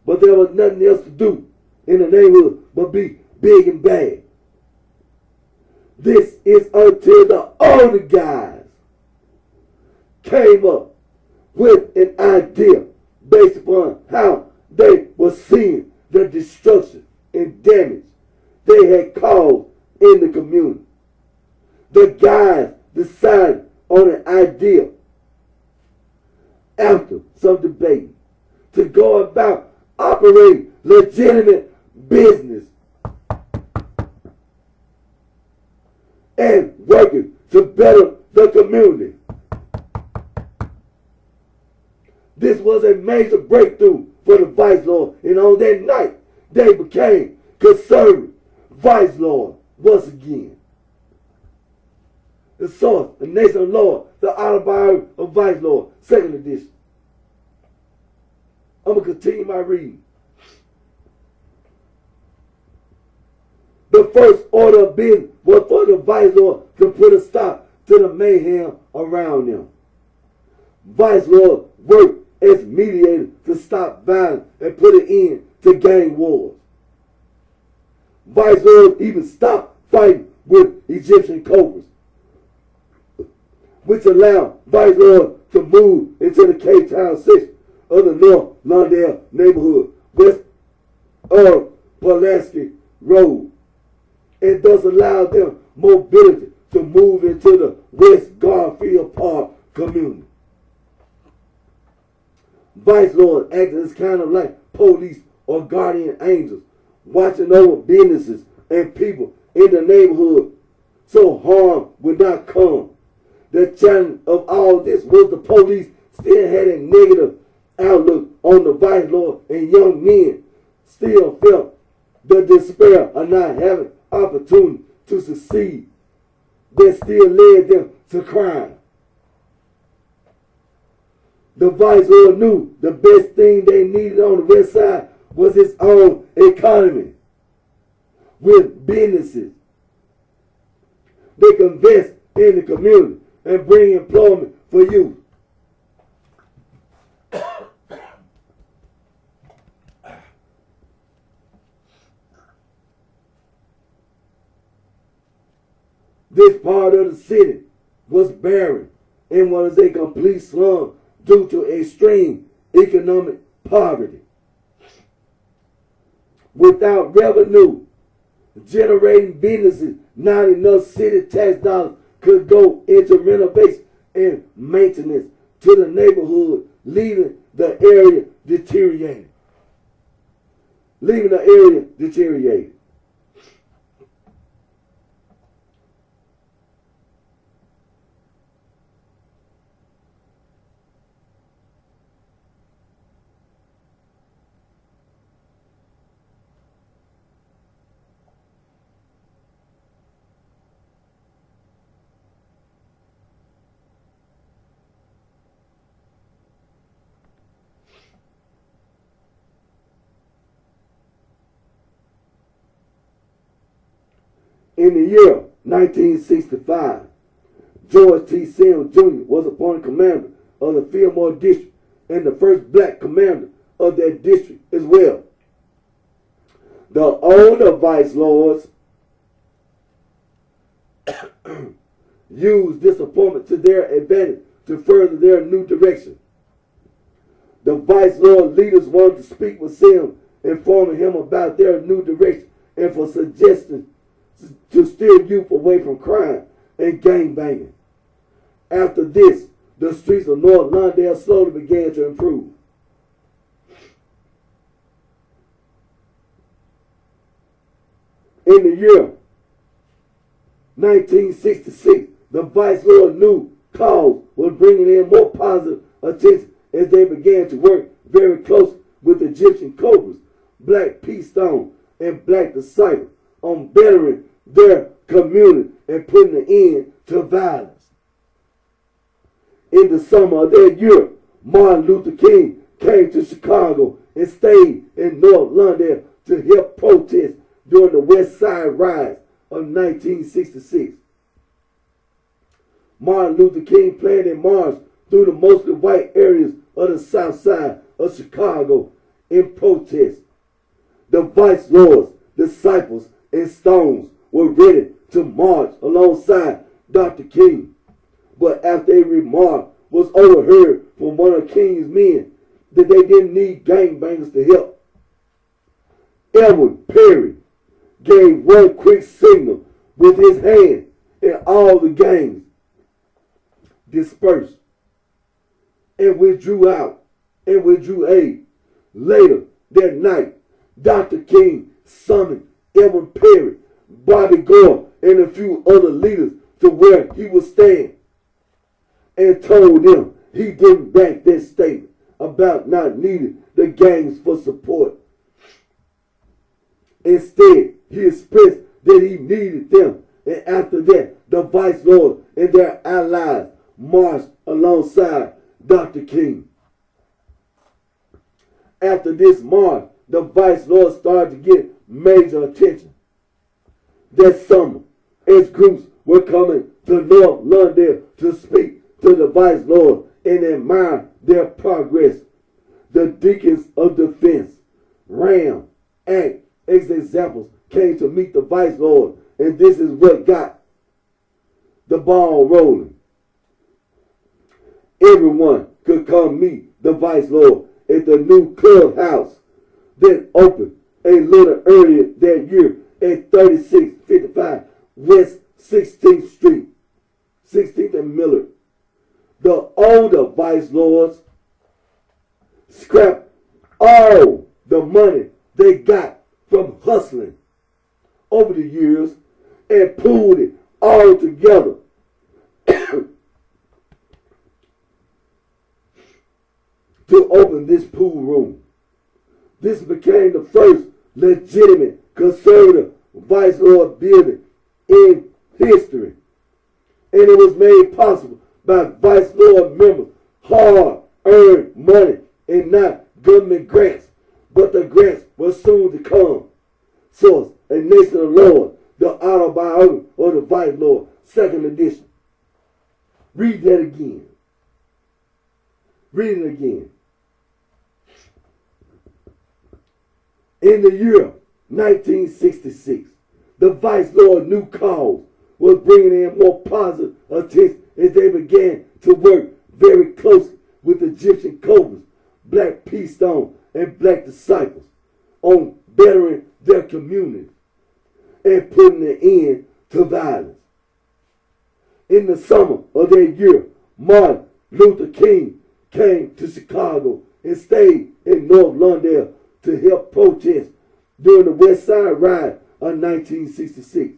But there was nothing else to do in the neighborhood but be big and bad. This is until the older guys came up with an idea based upon how they were seeing the destruction and damage they had caused in the community. The guys decided on an idea after some debate to go about operating legitimate business and working to better the community. This was a major breakthrough for the vice lord, and on that night, they became conservative vice lord once again. The source: The Nation Lord, the autobiography of vice lord, 2nd edition. I'm going to continue my reading. The first order of business was for the vice lord to put a stop to the mayhem around them. Vice lord worked as mediator to stop violence and put an end to gang wars. Vice lords even stopped fighting with Egyptian cobras, which allowed Vice Lord to move into the Cape Town section of the North Lawndale neighborhood, west of Pulaski Road, and thus allowed them mobility to move into the West Garfield Park community. Vice Lord acted as kind of like police or guardian angels, watching over businesses and people in the neighborhood so harm would not come. The challenge of all this was the police still had a negative outlook on the Vice Lord, and young men still felt the despair of not having opportunity to succeed that still led them to crime. The Vice Lord knew the best thing they needed on the west side was its own economy with businesses. They can invest in the community and bring employment for youth. This part of the city was barren and was a complete slum due to extreme economic poverty. Without revenue generating businesses, not enough city tax dollars could go into renovation and maintenance to the neighborhood, leaving the area deteriorated. In the year 1965, George T. Sims Jr. was appointed commander of the Fillmore District and the first black commander of that district as well. The older Vice Lords used this appointment to their advantage to further their new direction. The Vice Lord leaders wanted to speak with Sims, informing him about their new direction and for suggestions to steer youth away from crime and gangbanging. After this, the streets of North Lawndale slowly began to improve. In the year 1966, the Vice Lord knew cause was bringing in more positive attention as they began to work very close with Egyptian Cobras, Black Peace Stone, and Black Disciples on bettering their community and putting an end to violence. In the summer of that year, Martin Luther King came to Chicago and stayed in North Lawndale to help protest during the West Side riots of 1966. Martin Luther King planned a march through the mostly white areas of the South Side of Chicago in protest. The Vice Lords, Disciples, and Stones were ready to march alongside Dr. King. But after a remark was overheard from one of King's men that they didn't need gangbangers to help, Edward Perry gave one quick signal with his hand, and all the gangs dispersed and withdrew aid. Later that night, Dr. King summoned Edward Perry, Bobby Gore, and a few other leaders to where he was staying and told them he didn't back that statement about not needing the gangs for support. Instead, he expressed that he needed them, and after that, the Vice Lord and their allies marched alongside Dr. King. After this march, the Vice Lord started to get major attention. That summer, as groups were coming to North Lawndale to speak to the Vice Lord and admire their progress, the Deacons of Defense, RAM, ACT, as examples, came to meet the Vice Lord And this is what got the ball rolling. Everyone could come meet the Vice Lord at the new clubhouse that opened a little earlier that year at 3655 West 16th Street, 16th and Miller. The older Vice Lords scrapped all the money they got from hustling over the years and pooled it all together to open this pool room. This became the first legitimate conservative Vice Lord building in history. And it was made possible by Vice Lord members' hard-earned money and not government grants. But the grants were soon to come. Source, A Nation of Lords, the autobiography of the Vice Lord, 2nd edition. Read that again. Read it again. In the year 1966, the Vice Lord new cause was bringing in more positive attention as they began to work very closely with Egyptian Cobras, Black Peace Stone, and Black Disciples on bettering their community and putting an end to violence. In the summer of that year, Martin Luther King came to Chicago and stayed in North Lawndale to help protest during the West Side Riot of 1966.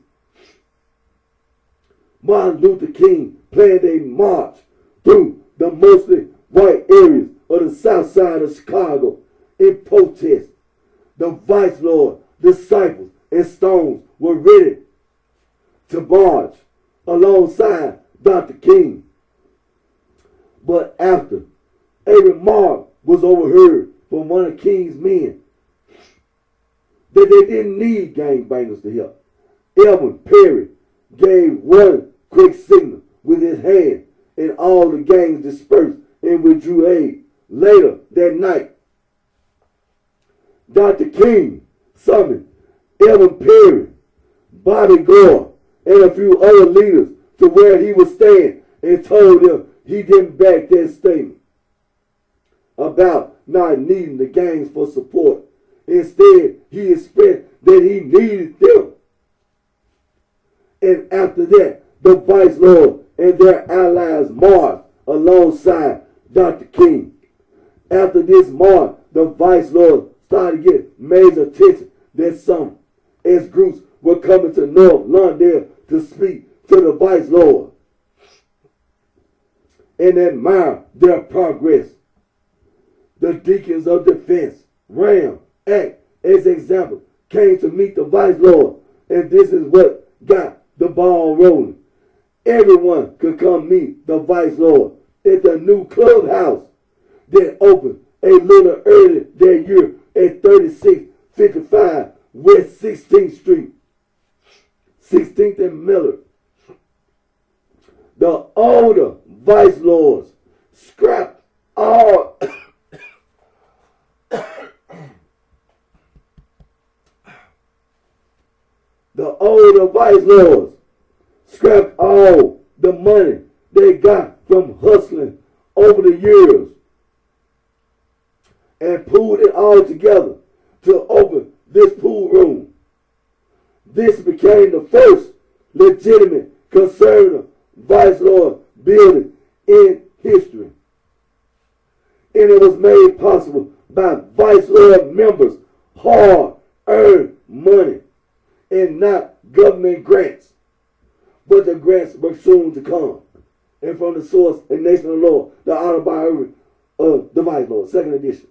Martin Luther King planned a march through the mostly white areas of the south side of Chicago in protest. The Vice Lord, Disciples, and Stones were ready to march alongside Dr. King. But after a remark was overheard from one of King's men that they didn't need gangbangers to help, Elvin Perry gave one quick signal with his hand, and all the gangs dispersed and withdrew aid. Later that night, Dr. King summoned Elvin Perry, Bobby Gore, and a few other leaders to where he was staying and told them he didn't back that statement about not needing the gangs for support. Instead, he expressed that he needed them. And after that, the Vice Lord and their allies marched alongside Dr. King. After this march, the Vice Lord started to get major attention that some as groups were coming to North Lawndale to speak to the Vice Lord and admire their progress. The Deacons of Defense, RAM, Act, as example, came to meet the Vice Lord, and this is what got the ball rolling. Everyone could come meet the Vice Lord at the new clubhouse that opened a little earlier that year at 3655 West 16th Street, 16th and Miller. The older Vice Lords scrapped all the older Vice Lords scrapped all the money they got from hustling over the years and pooled it all together to open this pool room. This became the first legitimate conservative Vice Lord building in history. And it was made possible by Vice Lord members' hard-earned money and not government grants. But the grants were soon to come. And from the source, A Nation of Lord, the autobiography of the Vice Lord, 2nd edition.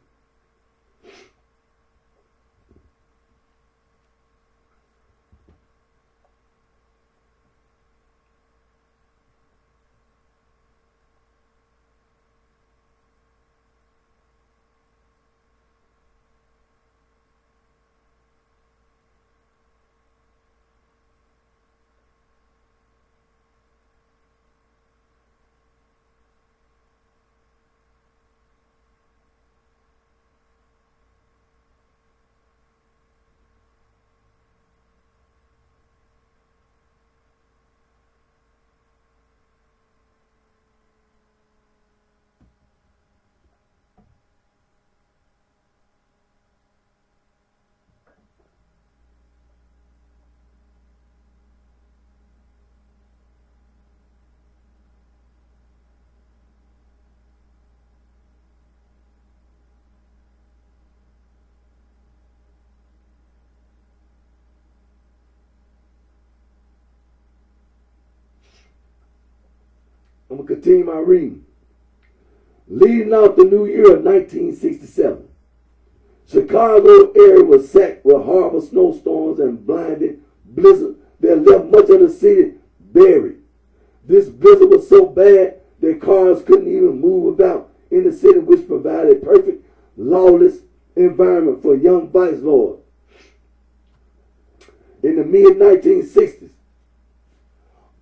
I'm going to continue my reading. Leading off the new year of 1967, Chicago area was sacked with horrible snowstorms and blinding blizzard that left much of the city buried. This blizzard was so bad that cars couldn't even move about in the city, which provided a perfect, lawless environment for young vice lords. In the mid-1960s,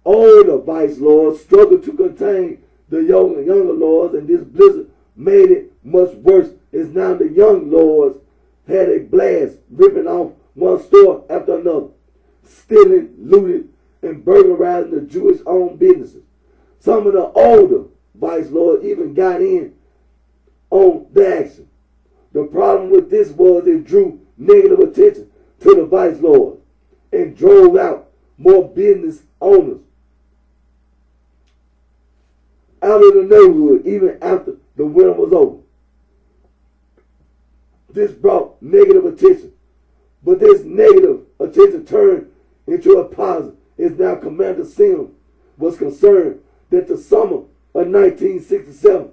older vice lords struggled to contain the younger lords, and this blizzard made it much worse, as now the young lords had a blast, ripping off one store after another, stealing, looting, and burglarizing the Jewish-owned businesses. Some of the older vice lords even got in on the action. The problem with this was it drew negative attention to the vice lords and drove out more business owners out of the neighborhood even after the winter was over. This brought negative attention, but this negative attention turned into a positive. As now Commander Sims was concerned that the summer of 1967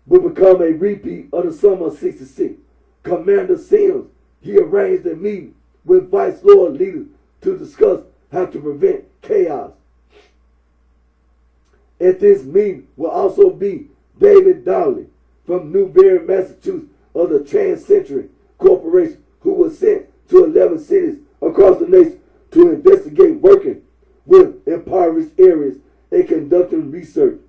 would become a repeat of the summer of 66. Commander Sims, he arranged a meeting with Vice Lord leaders to discuss how to prevent chaos. At this meeting will also be David Dowley from Newbury, Massachusetts, of the Trans-Century Corporation, who was sent to 11 cities across the nation to investigate working with impoverished areas and conducting research.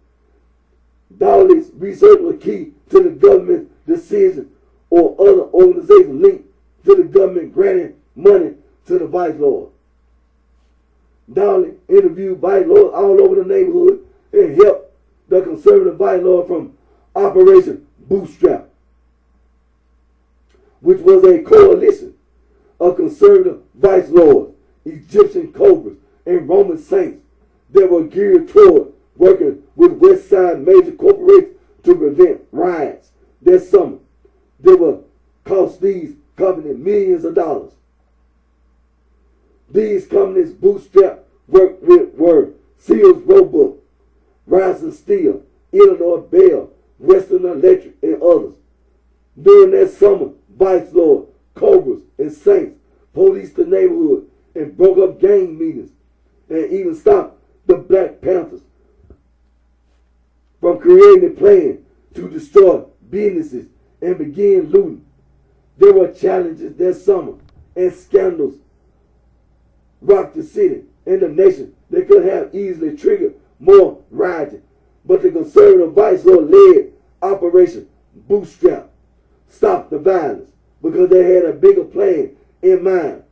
Dowley's research was key to the government's decision or other organizations linked to the government granting money to the vice lord. Dowley interviewed vice lords all over the neighborhood and helped the conservative vice lord from Operation Bootstrap, which was a coalition of conservative vice lords, Egyptian cobras, and Roman saints that were geared toward working with West Side major corporations to prevent riots that summer that would cost these companies millions of dollars. These companies Bootstrap worked with were Sears Roebuck, Rising Steel, Illinois Bell, Western Electric, and others. During that summer, vice lord, cobras, and saints policed the neighborhood and broke up gang meetings and even stopped the Black Panthers from creating a plan to destroy businesses and begin looting. There were challenges that summer and scandals rocked the city and the nation that could have easily triggered more rioting. But the conservative vice lord led Operation Bootstrap, stopped the violence because they had a bigger plan in mind.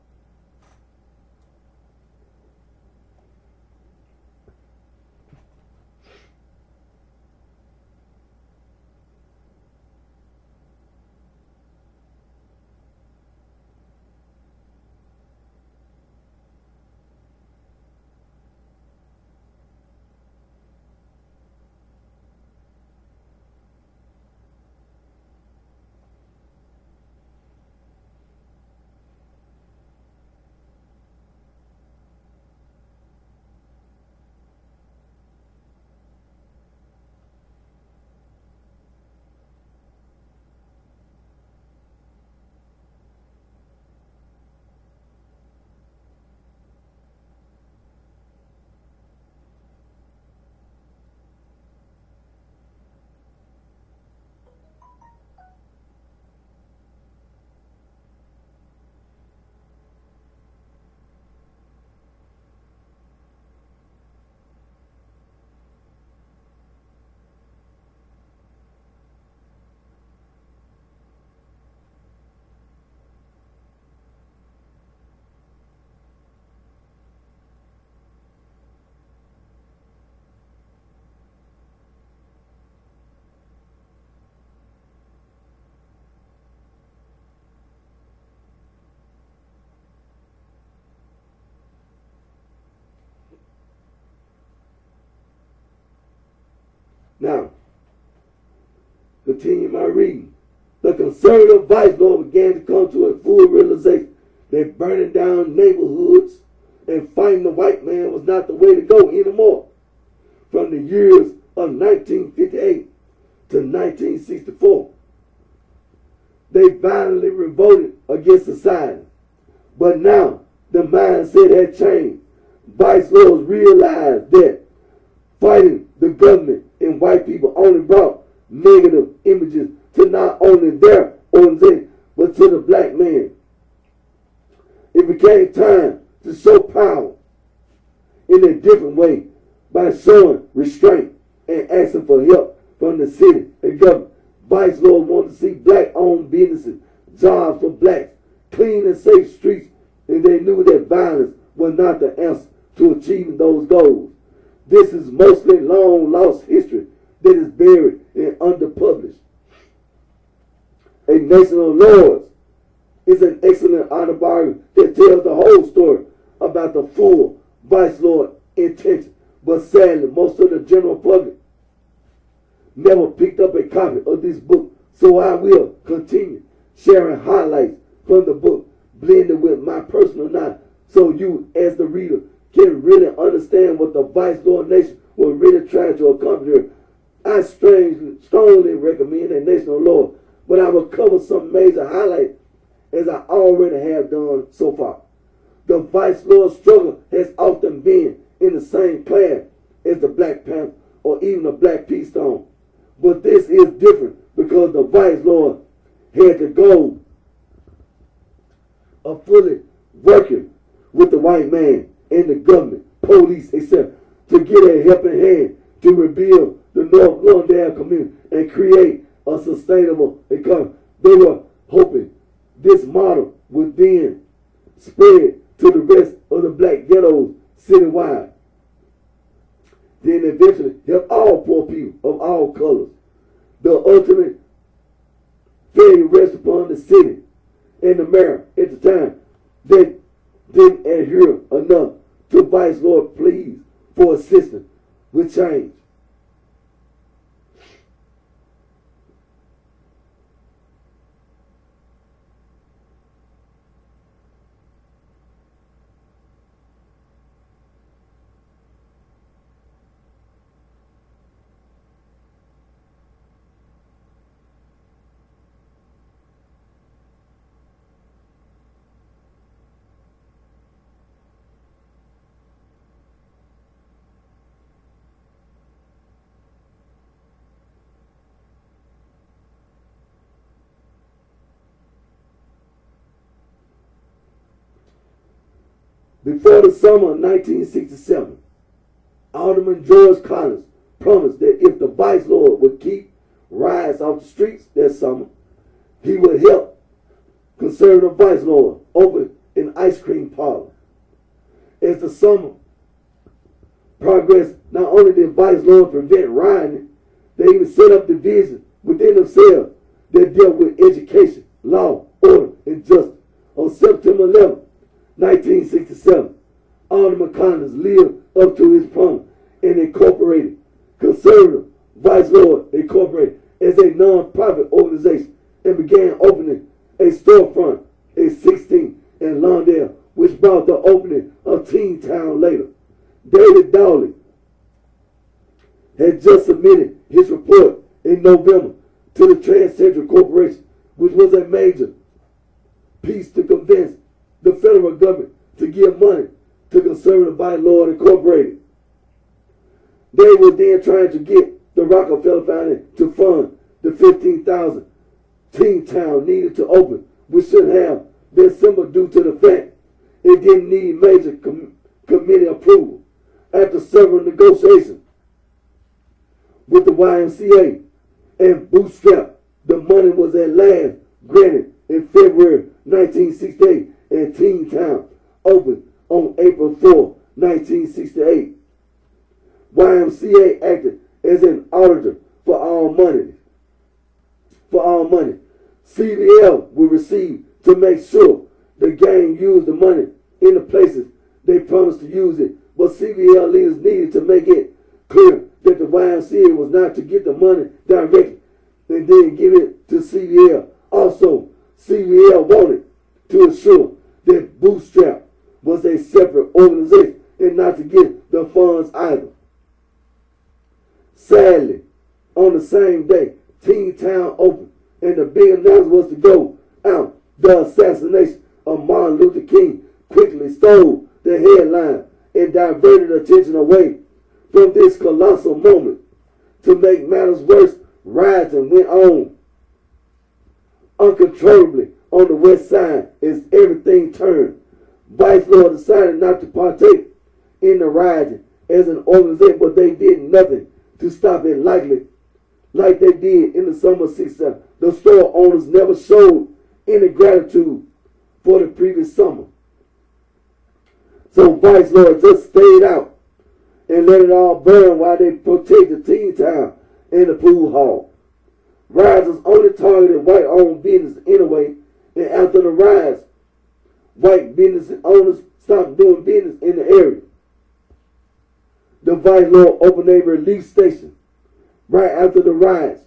Now, continue my reading. The conservative vice lord began to come to a full realization that burning down neighborhoods and fighting the white man was not the way to go anymore. from the years of 1958 to 1964. They violently revolted against society. But now the mindset had changed. Vice lords realized that fighting the government and white people only brought negative images to not only their organization, but to the black man. It became time to show power in a different way by showing restraint and asking for help from the city and government. Vice lords wanted to see black-owned businesses, jobs for blacks, clean and safe streets, and they knew that violence was not the answer to achieving those goals. This is mostly long-lost history that is buried and underpublished. A Nation of Lords is an excellent autobiography that tells the whole story about the full vice lord intention, but sadly, most of the general public never picked up a copy of this book, so I will continue sharing highlights from the book, blended with my personal knowledge, so you, as the reader, can really understand what the vice lord nation was really trying to accomplish. I strongly recommend A Nation of Lords, but I will cover some major highlights as I already have done so far. The vice lord struggle has often been in the same class as the Black Panther or even the Black Peace Stone. But this is different because the vice lord had the goal of fully working with the white man and the government, police, etc., to get a helping hand to rebuild the North Lawndale community and create a sustainable economy. They were hoping this model would then spread to the rest of the black ghettos citywide. Then eventually help all poor people of all colors. The ultimate failure rests upon the city and the mayor at the time that didn't adhere enough to vice lord pleas for assistance with change. Before the summer of 1967, Alderman George Collins promised that if the vice lord would keep riots off the streets that summer, he would help conservative vice lord open an ice cream parlor. As the summer progressed, not only did vice lords prevent rioting, they even set up divisions within themselves that dealt with education, law, order, and justice. On September 11, 1967, Alderman Collins lived up to his promise and incorporated Conservative Vice Lord Incorporated as a non-profit organization and began opening a storefront at 16 in Lawndale, which brought the opening of Teen Town later. David Dowley had just submitted his report in November to the Trans Central Corporation, which was a major piece to convince the federal government to give money to Conservative Vice Lord Incorporated. They were then trying to get the Rockefeller Foundation to fund the $15,000 Teen Town needed to open, which should have been simple due to the fact it didn't need major committee approval. After several negotiations with the YMCA and Bootstrap, the money was at last granted in February 1968, and Teen Town opened on April 4, 1968. YMCA acted as an auditor for all money. CVL will receive to make sure the gang used the money in the places they promised to use it, but CVL leaders needed to make it clear that the YMCA was not to get the money directly and then give it to CVL. Also, CVL wanted to ensure that Bootstrap was a separate organization and not to get the funds either. Sadly, on the same day, Teen Town opened, and the big announcement was to go out. The assassination of Martin Luther King quickly stole the headline and diverted attention away from this colossal moment. To make matters worse, rioting went on uncontrollably on the west side as everything turned. Vice Lord decided not to partake in the rioting as an organization, but they did nothing to stop it like they did in the summer of '67. The store owners never showed any gratitude for the previous summer. So Vice Lord just stayed out and let it all burn while they protected Teen Town and the pool hall. Rioters only targeted white-owned business anyway, and after the riots, white business owners stopped doing business in the area. The Vice Lord opened a relief station right after the riots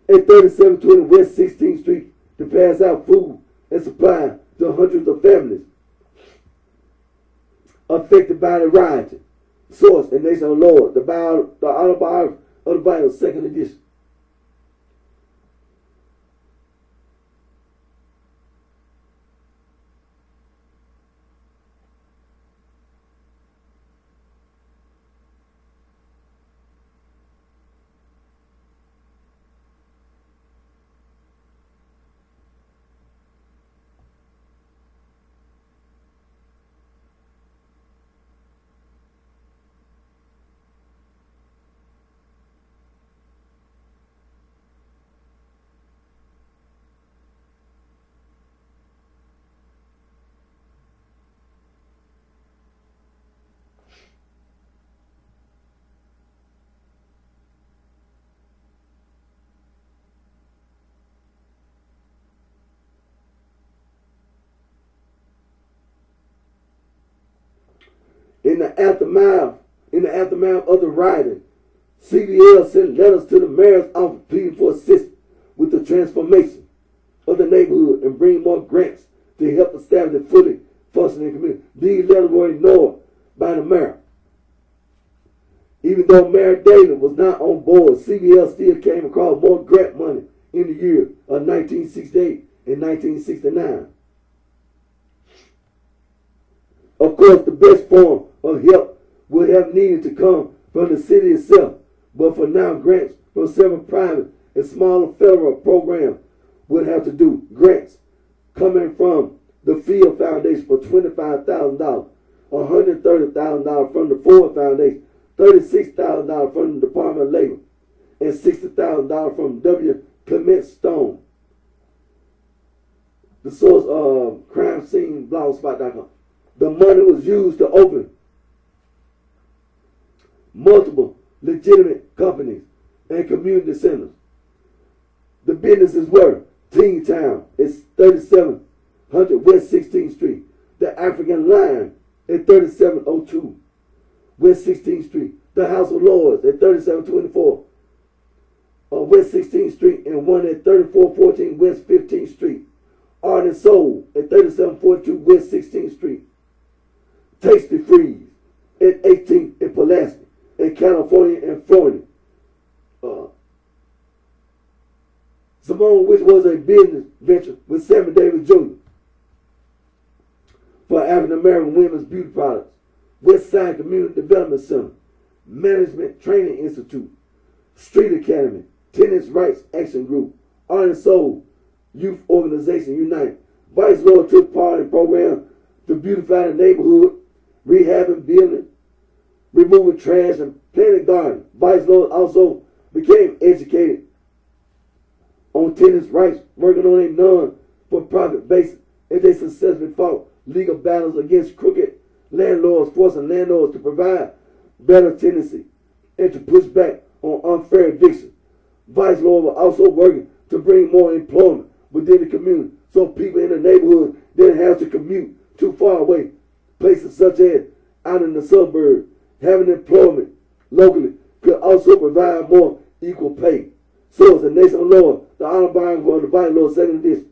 at 3720 West 16th Street to pass out food and supply to hundreds of families affected by the rioting. Source: The Nation of the Lord, the autobiography of the Bible, 2nd edition. In the aftermath of the rioting, CBL sent letters to the mayor's office pleading for assistance with the transformation of the neighborhood and bring more grants to help establish a fully functioning community. These letters were ignored by the mayor. Even though Mayor Daley was not on board, CBL still came across more grant money in the year of 1968 and 1969. Of course, the best form of help would have needed to come from the city itself, but for now, grants from several private and smaller federal programs would have to do. Grants coming from the Field Foundation for $25,000, $130,000 from the Ford Foundation, $36,000 from the Department of Labor, and $60,000 from W. Clement Stone. The source of crimesceneblogspot.com. The money was used to open multiple legitimate companies and community centers. The businesses were Teen Town at 3700 West 16th Street, the African Lion at 3702 West 16th Street, the House of Lords at 3724 West 16th Street, and one at 3414 West 15th Street, Art and Soul at 3742 West 16th Street, Tasty Freeze at 18th and Pulaski, in California and Florida. Simone, which was a business venture with Sammy Davis Jr. for African American women's beauty products, West Side Community Development Center, Management Training Institute, Street Academy, Tenants Rights Action Group, Art and Soul Youth Organization United. Vice Lord took part in programs to beautify the neighborhood, rehabbing buildings, removing trash, and planting gardens. Vice Lord also became educated on tenants' rights, working on a non-for-profit basis, as they successfully fought legal battles against crooked landlords, forcing landlords to provide better tenancy and to push back on unfair eviction. Vice Lord was also working to bring more employment within the community, so people in the neighborhood didn't have to commute too far away. Places such as out in the suburbs, having employment locally could also provide more equal pay. Source: The Nation of the Lord, the autobiography of the Vice Lord, 2nd edition.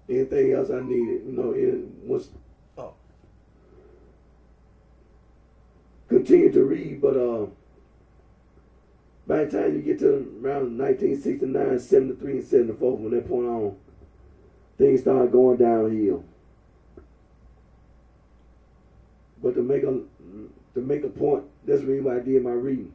anything else I needed. Continue to read, but by the time you get to around 1969, 73, and 74, from that point on, things started going downhill. But to make a point, that's the reason why I did my reading.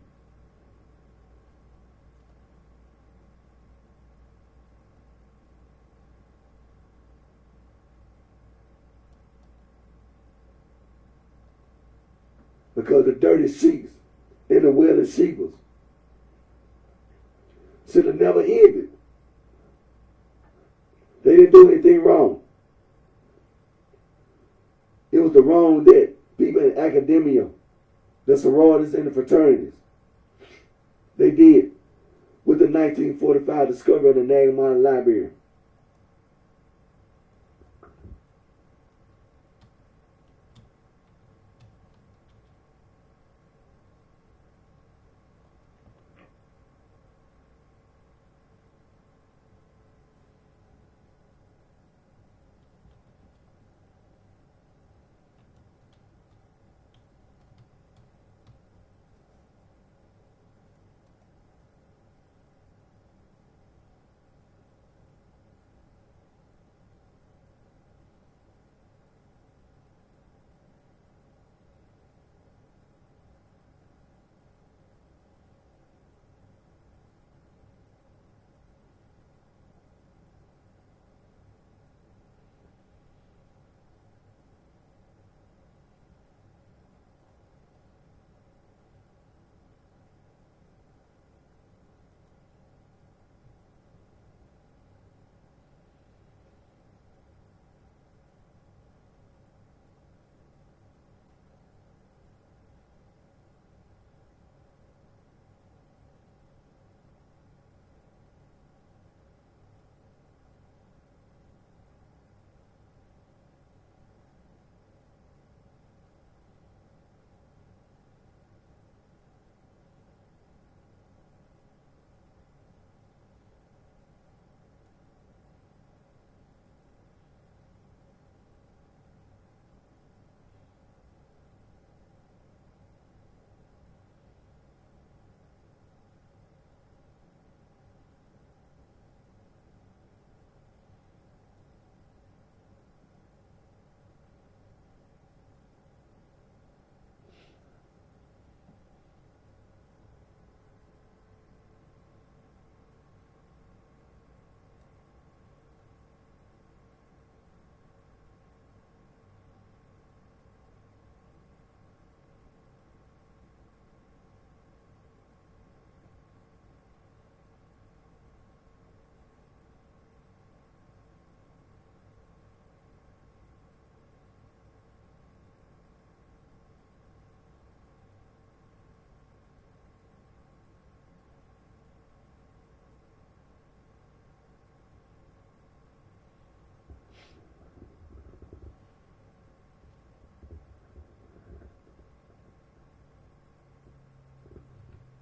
Because the dirty sheets and the willing sheepers should have never ended. They didn't do anything wrong. It was the wrong that people in academia, the sororities and the fraternities, they did with the 1945 discovery of the Nagamon Library.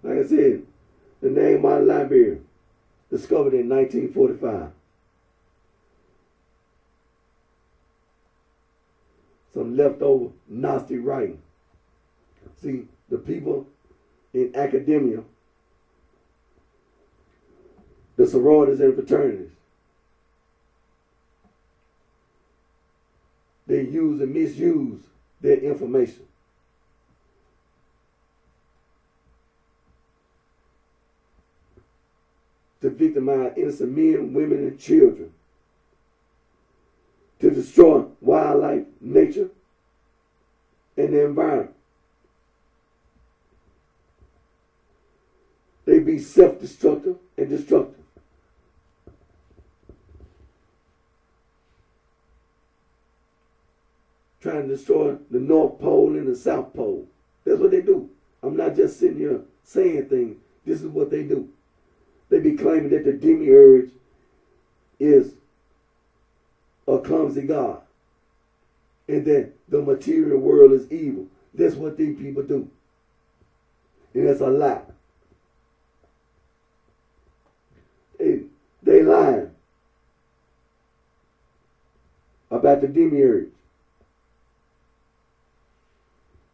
Like I said, the Nagamon Library, discovered in 1945. Some leftover Gnostic writing. See, the people in academia, the sororities and fraternities, they use and misuse their information. To victimize innocent men, women, and children. To destroy wildlife, nature, and the environment. They be self-destructive and destructive. Trying to destroy the North Pole and the South Pole. That's what they do. I'm not just sitting here saying things. This is what they do. They be claiming that the demiurge is a clumsy god and that the material world is evil. That's what these people do. And that's a lie. They lying. about the demiurge.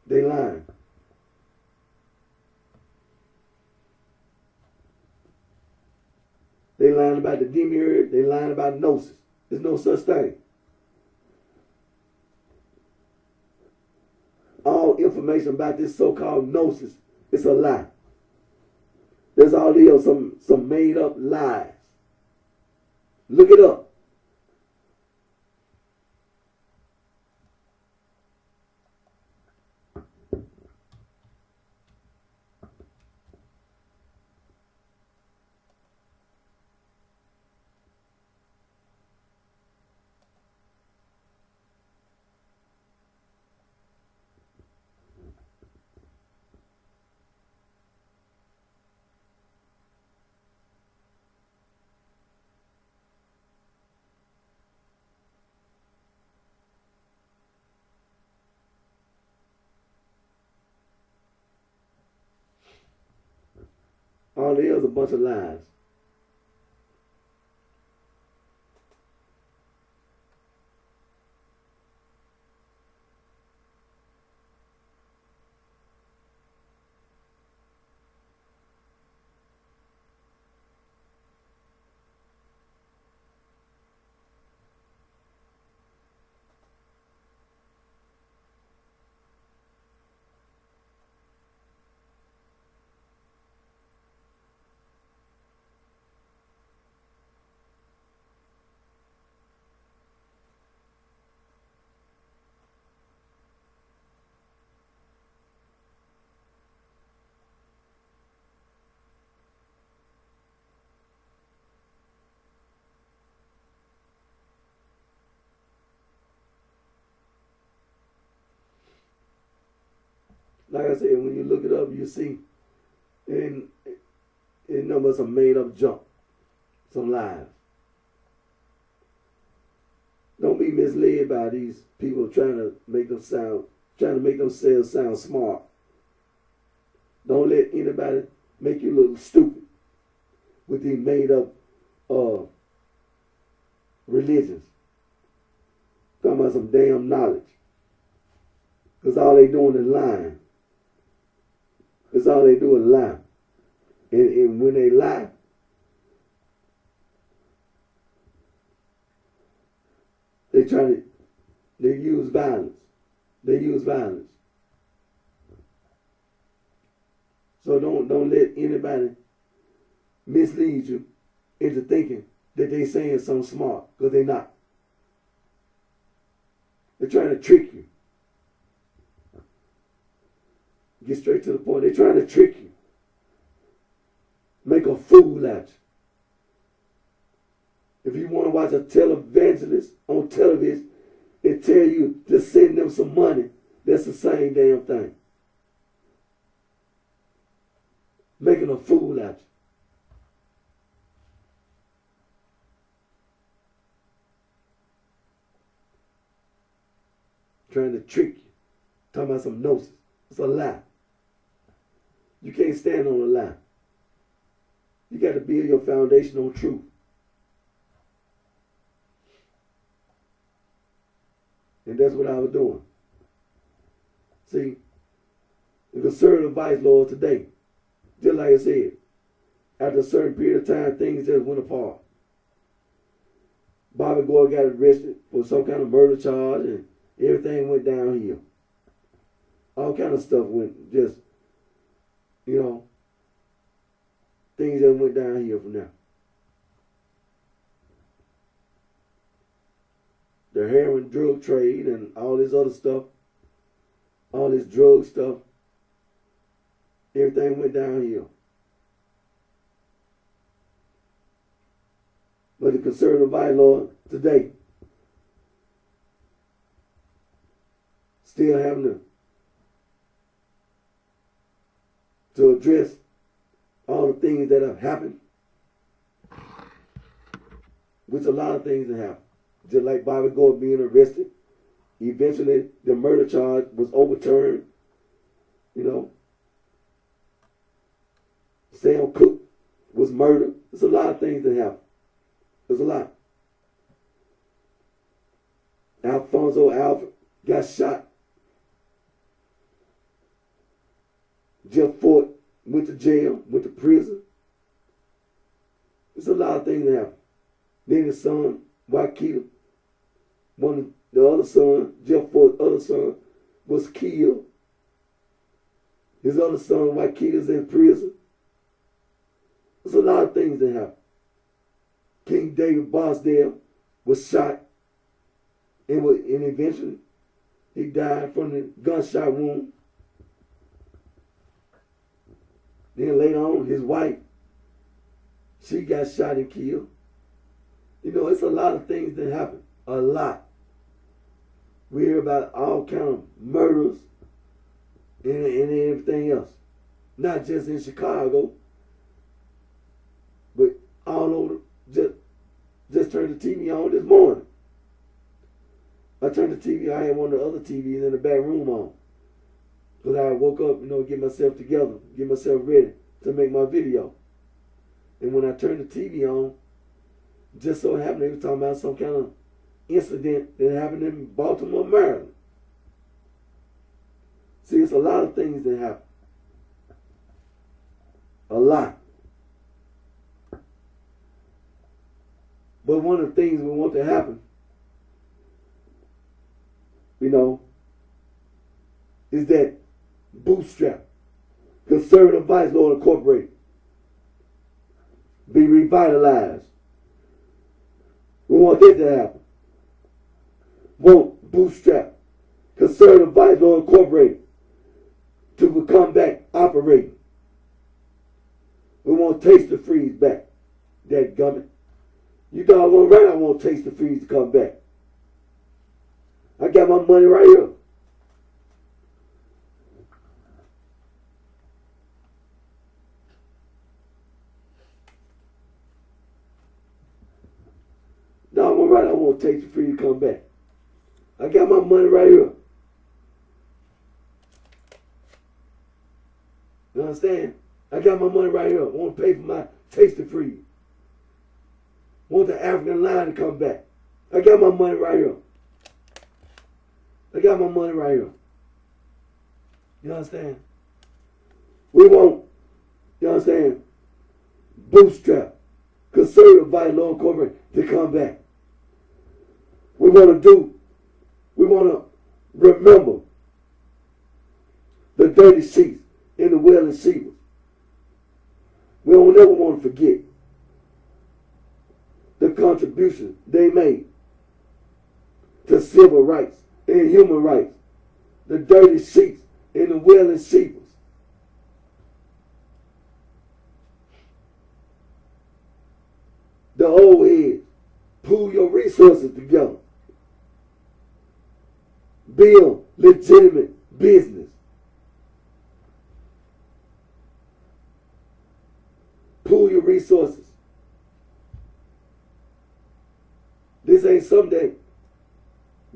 They lying. They lying about the demiurge. They lying about gnosis. There's no such thing. All information about this so-called gnosis is a lie. There's all these some made up lies. Look it up. All there is a bunch of lies. Like I said, when you look it up, you see in numbers some made up junk, some lies. Don't be misled by these people trying to make themselves sound smart. Don't let anybody make you look stupid with these made up religions. Talking about some damn knowledge. Because all they doing is lying. That's all they do is lie. And when they lie, they use violence. They use violence. So don't let anybody mislead you into thinking that they saying something smart, because they're not. They're trying to trick you. Get straight to the point. They're trying to trick you. Make a fool out you. If you want to watch a televangelist on television and tell you to send them some money, that's the same damn thing. Making a fool out you. Trying to trick you. Talking about some gnosis. It's a lie. You can't stand on a lie. You got to build your foundation on truth. And that's what I was doing. See, the conservative vice lord today, just like I said, after a certain period of time, things just went apart. Bobby Gore got arrested for some kind of murder charge, and everything went downhill. All kind of stuff went just, things just went downhill from there. The heroin drug trade and all this other stuff, all this drug stuff, everything went downhill. But the conservative bylaw today still having to address all the things that have happened, which a lot of things have happened. Just like Bobby Gore being arrested, eventually the murder charge was overturned. Sam Cooke was murdered. There's a lot of things that happened. There's a lot. Alfonso Alfred got shot. Jeff Fort went to jail, went to prison. There's a lot of things that happen. Then his son, Waikita, one of the other son, Jeff Fort's other son, was killed. His other son, Waikita's in prison. There's a lot of things that happen. King David Bosdale was shot and eventually he died from the gunshot wound. Then later on, his wife, she got shot and killed. You know, it's a lot of things that happen. A lot. We hear about all kind of murders and everything else. Not just in Chicago, but all over. Just turned the TV on this morning. I turned the TV, I had one of the other TVs in the back room on. Because I woke up, get myself together, get myself ready to make my video. And when I turned the TV on, just so happened they were talking about some kind of incident that happened in Baltimore, Maryland. See, it's a lot of things that happen. A lot. But one of the things we want to happen, is that bootstrap, conservative vice lord incorporated, be revitalized. We want that to happen. Want bootstrap, conservative vice lord incorporated, to come back operating. We want Taste the Freeze back. That gummit. You doggone right I want Taste the Freeze to come back. I got my money right here. Doggone right I want Taste the Freeze to come back. I got my money right here. You understand? I got my money right here. I want to pay for my Taste the Freeze. Want the African Lion to come back. I got my money right here. I got my money right here. You understand? We want, you understand, bootstrap, conservative vice lord corporate to come back. We want to remember the dirty sheets and the wailing sheep. We don't never want to forget the contribution they made to civil rights and human rights. The dirty sheets and the wailing sheep. The old heads. Pool your resources together. Build legitimate business. Pool your resources. This ain't something that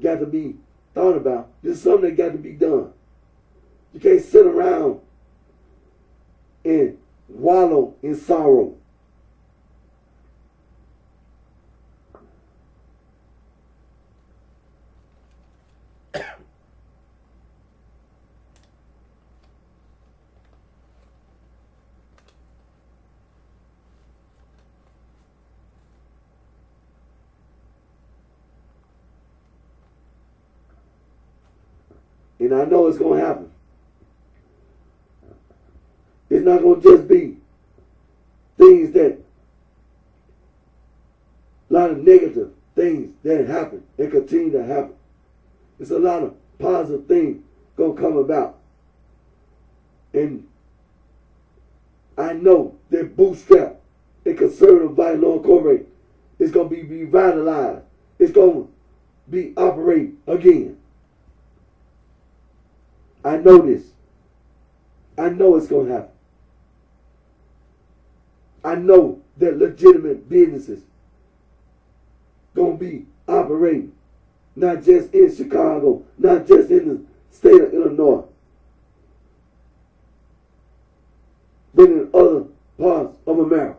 got to be thought about. This is something that got to be done. You can't sit around and wallow in sorrow. And I know it's going to happen. It's not going to just be things that, a lot of negative things that happen and continue to happen. It's a lot of positive things going to come about. And I know that bootstrap and conservative vice lord corporate is going to be revitalized. It's going to be operating again. I know this. I know it's going to happen. I know that legitimate businesses going to be operating, not just in Chicago, not just in the state of Illinois, but in other parts of America,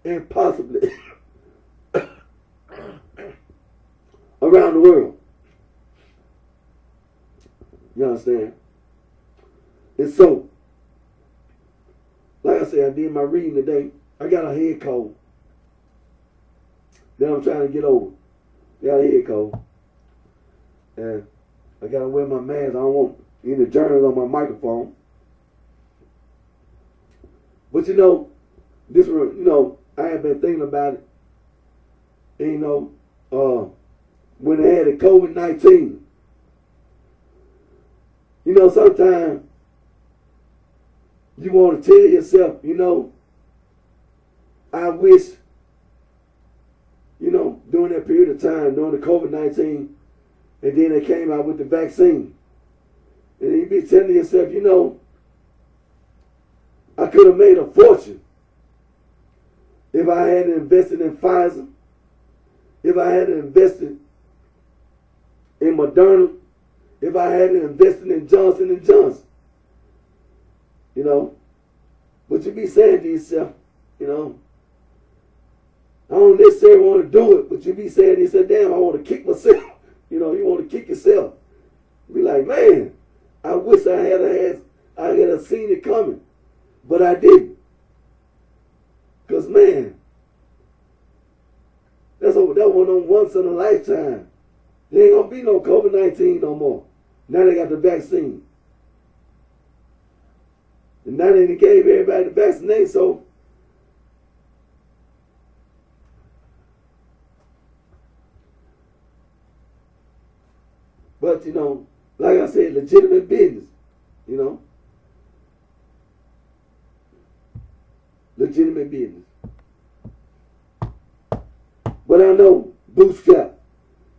and possibly around the world. You understand? And so, like I said, I did my reading today. I got a head cold that I'm trying to get over. I got a head cold. And I got to wear my mask. I don't want any germs on my microphone. But I have been thinking about it. And, when they had the COVID-19, sometimes you want to tell yourself, I wish, during that period of time, during the COVID-19, and then they came out with the vaccine. And you be telling yourself, I could have made a fortune if I had invested in Pfizer, if I had invested in Moderna, if I had invested in Johnson & Johnson. But you be saying to yourself, I don't necessarily want to do it, but you be saying to yourself, damn, I want to kick myself. You want to kick yourself. You be like, man, I wish I had seen it coming, but I didn't. Because, man, that one on once in a lifetime. There ain't going to be no COVID-19 no more. Now they got the vaccine. And now they gave everybody the vaccination, so but, like I said, legitimate business, legitimate business. But I know Bootstrap,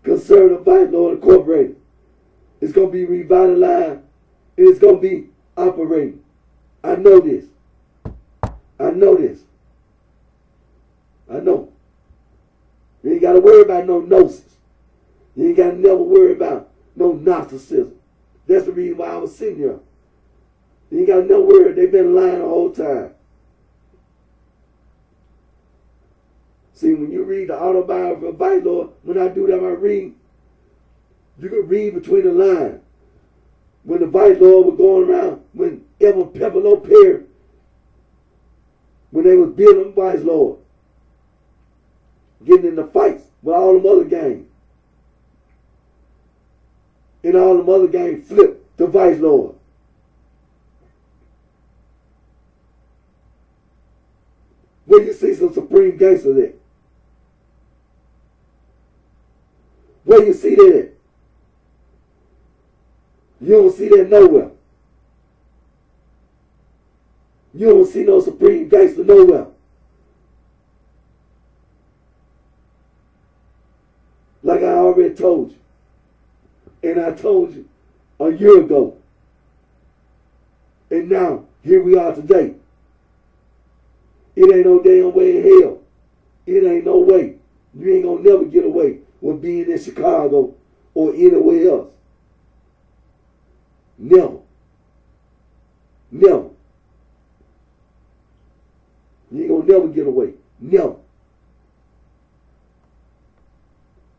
Conservative Vice Lord Incorporated, is going to be revitalized and it's going to be operating. I know this. I know. You ain't got to worry about no gnosis. You ain't got to never worry about no Gnosticism. That's the reason why I was sitting here. You ain't got to never worry. They've been lying the whole time. See, when you read the autobiography of Vice Lord, when I do that, I read, you can read between the lines. When the Vice Lord was going around, when Evan Pepperlo Perry, when they was building Vice Lord, getting in the fights with all them other gangs. And all them other gangs flipped to Vice Lord. Where you see some supreme gangsters at? Where you see that at? You don't see that nowhere. You don't see no supreme gangster nowhere. Like I already told you. And I told you a year ago. And now, here we are today. It ain't no damn way in hell. It ain't no way. You ain't gonna never get away with being in Chicago or anywhere else. Never. Never. You ain't gonna never get away. Never.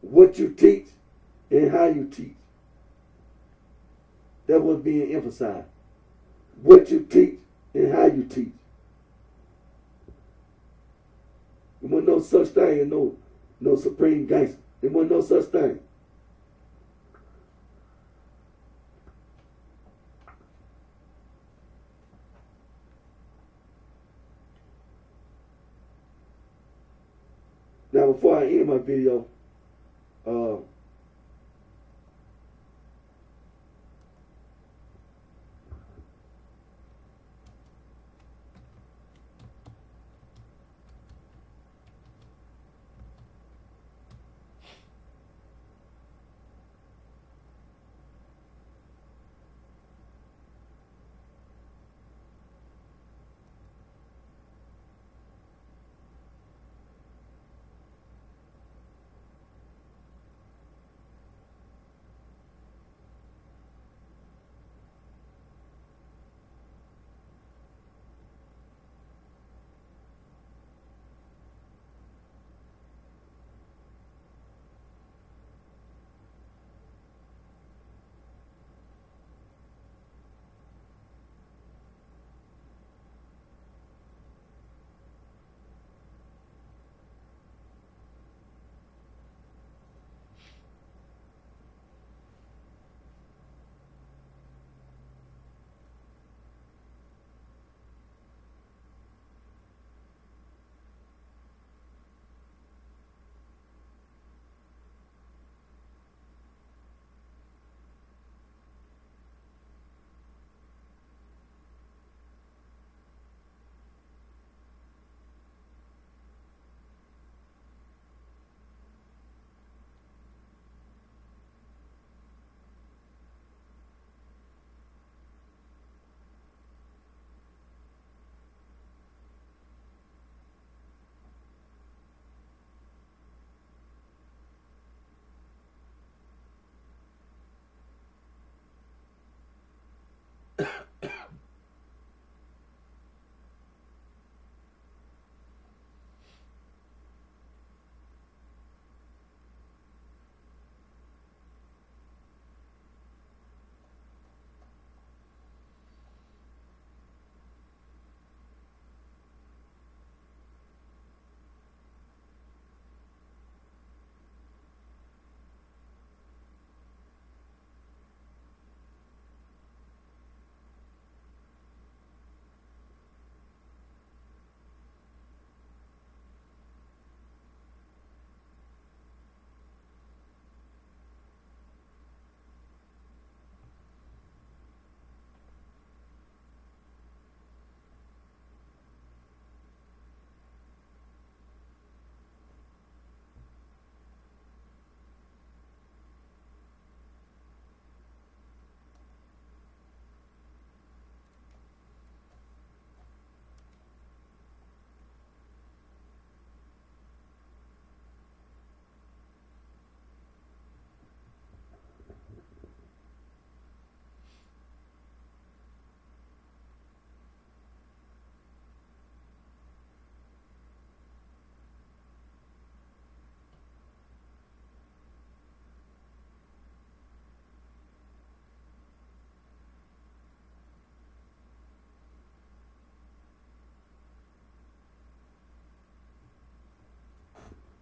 What you teach and how you teach. That's what's being emphasized. What you teach and how you teach. There wasn't no such thing as no supreme gangster. There wasn't no such thing. Now, before I end my video,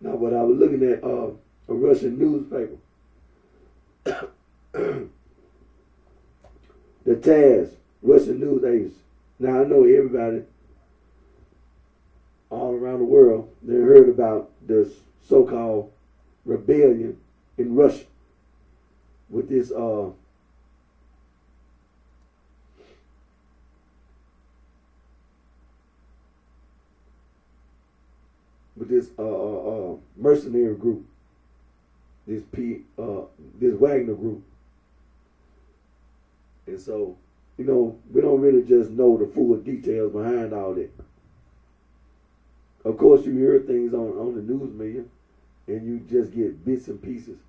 Now, but I was looking at a Russian newspaper, the TASS, Russian news agency. Now, I know everybody all around the world, they heard about this so-called rebellion in Russia with this mercenary group, this Wagner group. And so, we don't really just know the full details behind all that. Of course, you hear things on the news media, and you just get bits and pieces.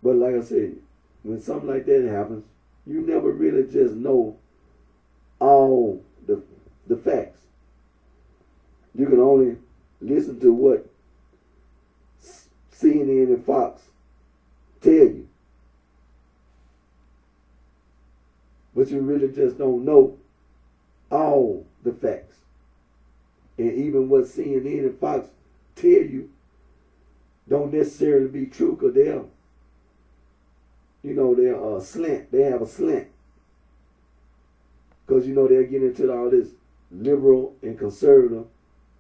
But like I said, when something like that happens, you never really just know all the facts. You can only listen to what CNN and Fox tell you. But you really just don't know all the facts. And even what CNN and Fox tell you don't necessarily be true, because they're slant. They have a slant. Because, they're getting into all this liberal and conservative.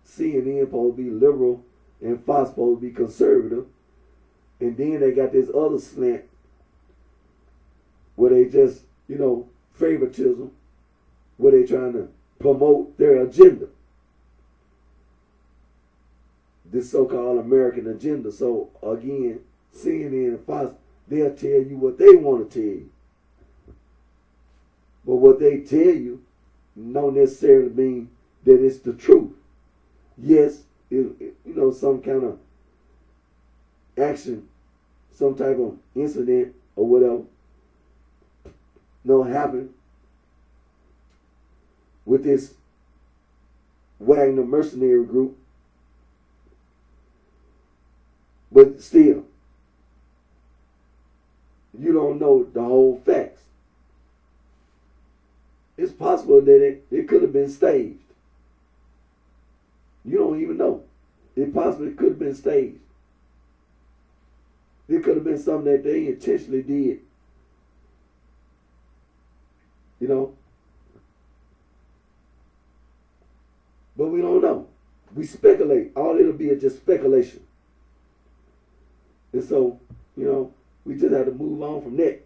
CNN supposed to be liberal and Fox supposed to be conservative. And then they got this other slant where they just, favoritism, where they trying to promote their agenda. This so-called American agenda. So, again, CNN and Fox, they'll tell you what they want to tell you. But what they tell you don't necessarily mean that it's the truth. Yes, some kind of action, some type of incident or whatever happen with this Wagner mercenary group. But still, you don't know the whole facts. It's possible that it could have been staged. You don't even know. It possibly could have been staged. It could have been something that they intentionally did. But we don't know. We speculate. All it'll be is just speculation. And so, we just have to move on from that.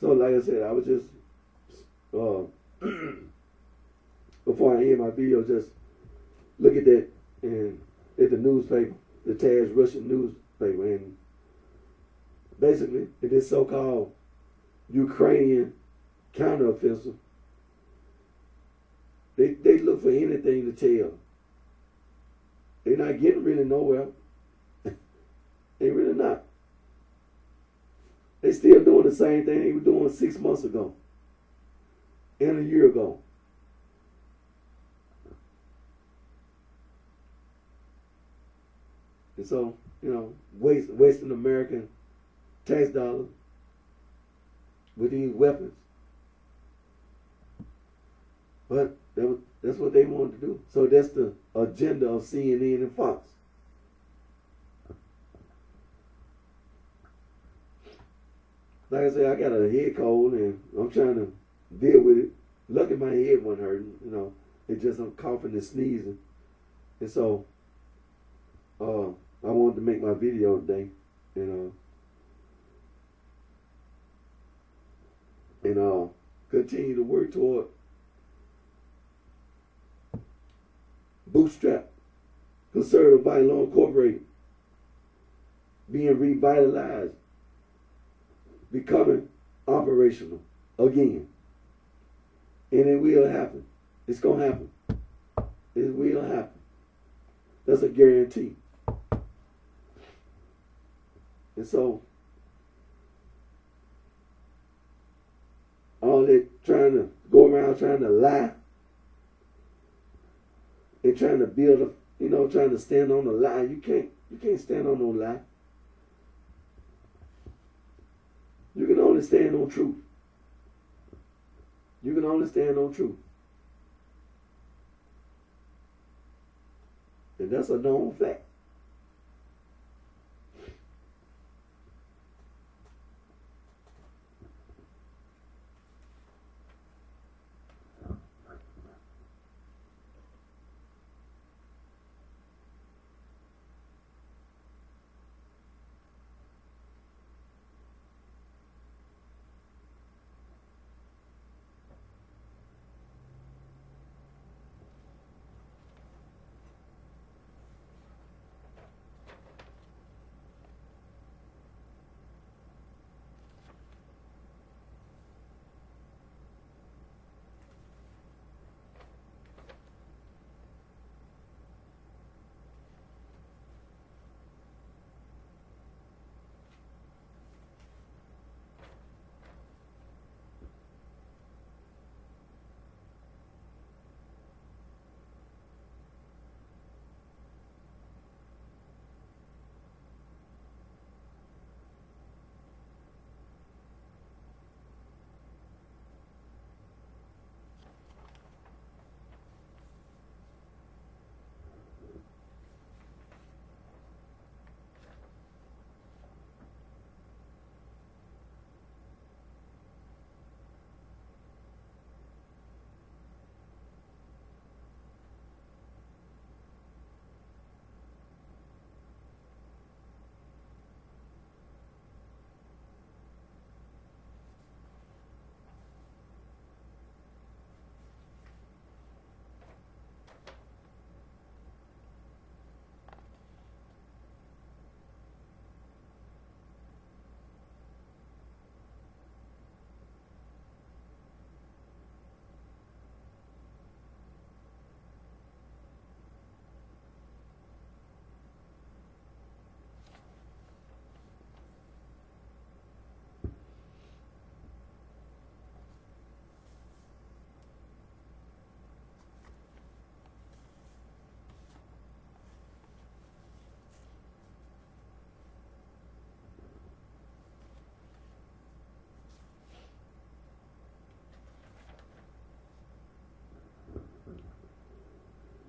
So, like I said, I was just, before I end my video, just look at that and at the newspaper, the TASS Russian newspaper, and basically, in this so-called Ukrainian counteroffensive, they look for anything to tell. They're not getting really nowhere. They really not. They still doing the same thing they were doing 6 months ago and a year ago. And so, wasting American tax dollars with these weapons. But that's what they wanted to do. So that's the agenda of CNN and Fox. Like I said, I got a head cold and I'm trying to deal with it. Lucky my head wasn't hurting, you know. It just I'm coughing and sneezing. And so I wanted to make my video today, and continue to work toward Bootstrap, Conservative Vital Incorporated, being revitalized, becoming operational again. And it will happen. It's going to happen. It will happen. That's a guarantee. And so, all that trying to go around trying to lie and trying to build a, trying to stand on a lie. You can't stand on no lie. You can only stand on truth. You can only stand on truth. And that's a known fact.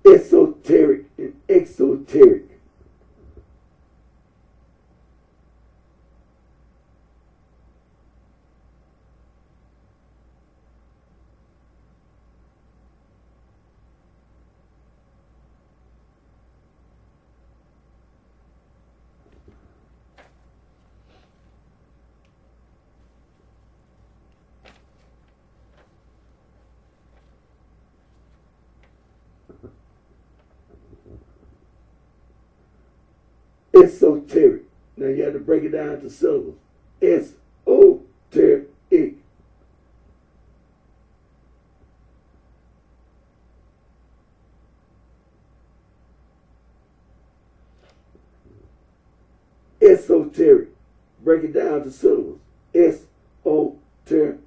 Esoteric and exoteric. Esoteric. Now you have to break it down to syllables. Esoteric. Esoteric. Break it down to syllables. Esoteric.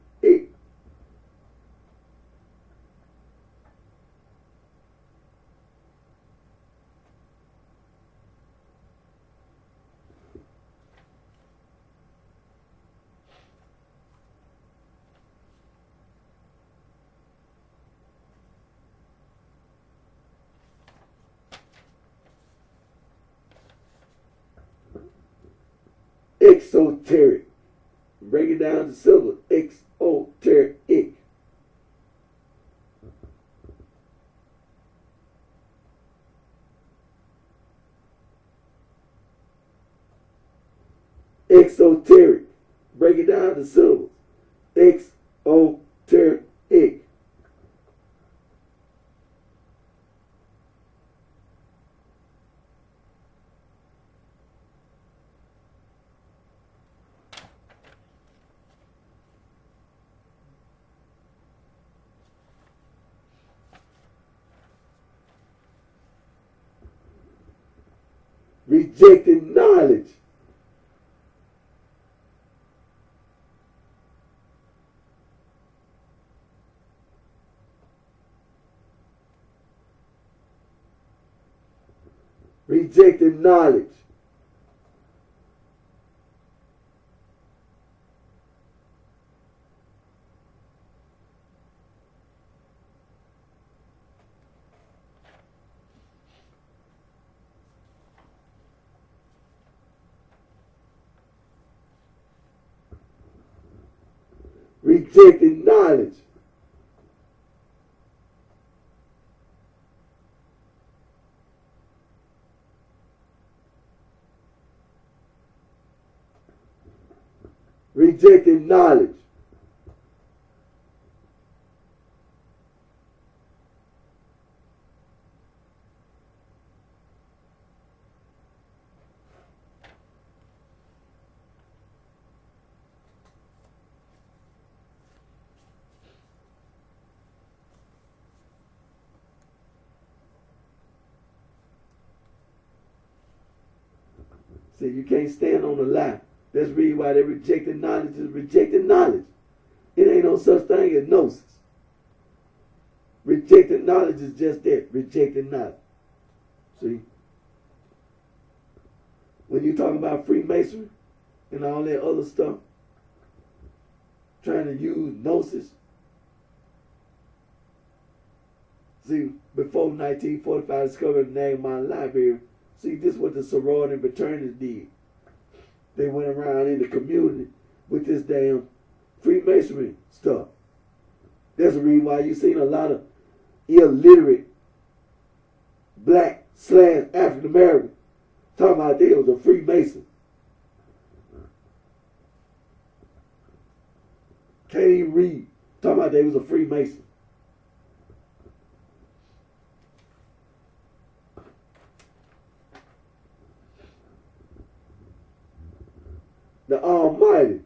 Exoteric. Break it down to syllables. Exoteric. Exoteric. Break it down to syllables. Exoteric. Rejecting knowledge. Rejecting knowledge. Rejecting knowledge. Rejecting knowledge. See, you can't stand on a lie. That's really why they rejected knowledge is rejecting knowledge. It ain't no such thing as gnosis. Rejecting knowledge is just that, rejecting knowledge. See? When you talk about Freemasonry and all that other stuff, trying to use gnosis. See, before 1945, discovered the name of my library. See, this is what the sorority and fraternities did. They went around in the community with this damn Freemasonry stuff. That's the reason why you seen a lot of illiterate black / African American talking about they was a Freemason. Can't even read. Talking about they was a Freemason. The Almighty,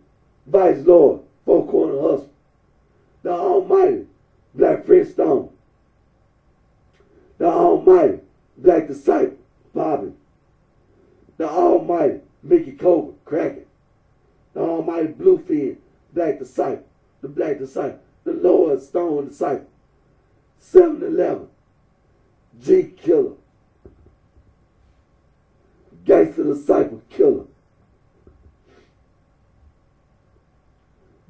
Vice Lord, Four Corner Hustle. The Almighty, Black Prince Stone. The Almighty, Black Disciple, Bobby. The Almighty, Mickey Cobra, Kraken. The Almighty Bluefin, Black Disciple, the Black Disciple. The Lord Stone Disciple. 7-Eleven, G Killer. Gangster Disciple Killer.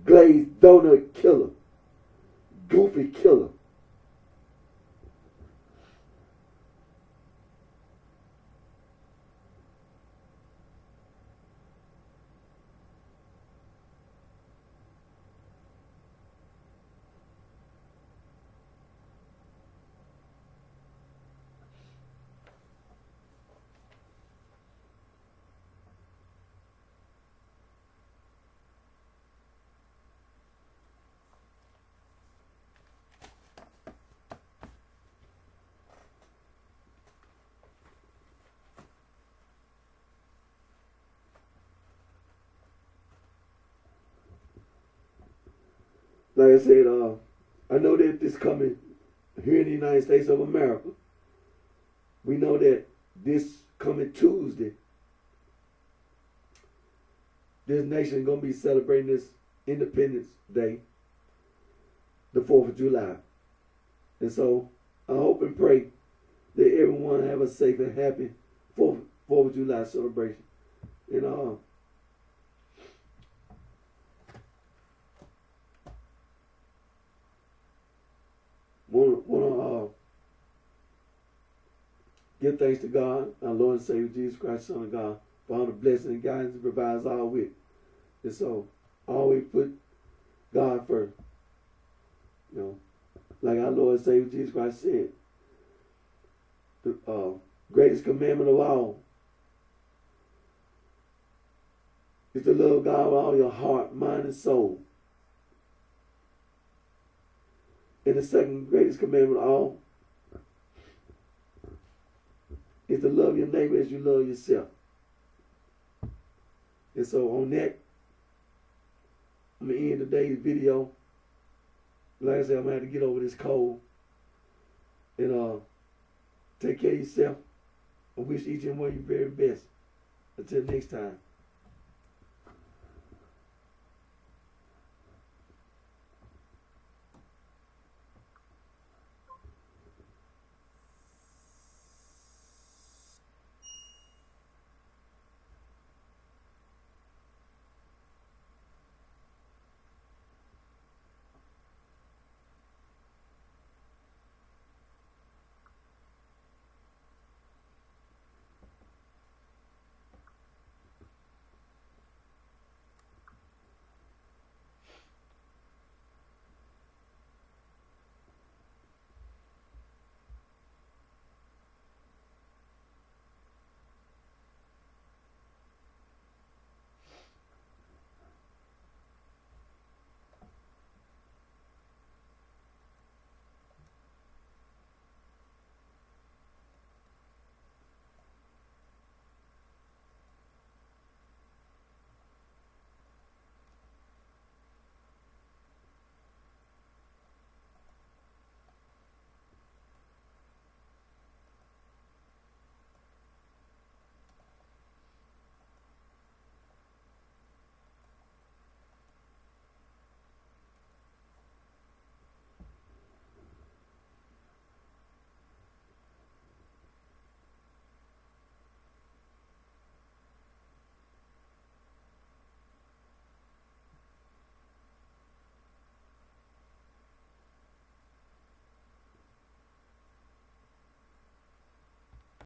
Glazed Donut Killer. Goofy Killer. Like I said, I know that this coming here in the United States of America. We know that this coming Tuesday, this nation is going to be celebrating this Independence Day, the 4th of July. And so I hope and pray that everyone have a safe and happy 4th of July celebration. And want to give thanks to God, our Lord and Savior Jesus Christ, Son of God, for all the blessing and guidance He provides all with. And so, always put God first. You know, like our Lord and Savior Jesus Christ said, the greatest commandment of all is to love God with all your heart, mind, and soul. And the second greatest commandment of all is to love your neighbor as you love yourself. And so on that, I'm going to end today's video. Like I said, I'm going to have to get over this cold. And take care of yourself. I wish each and one of you very best. Until next time.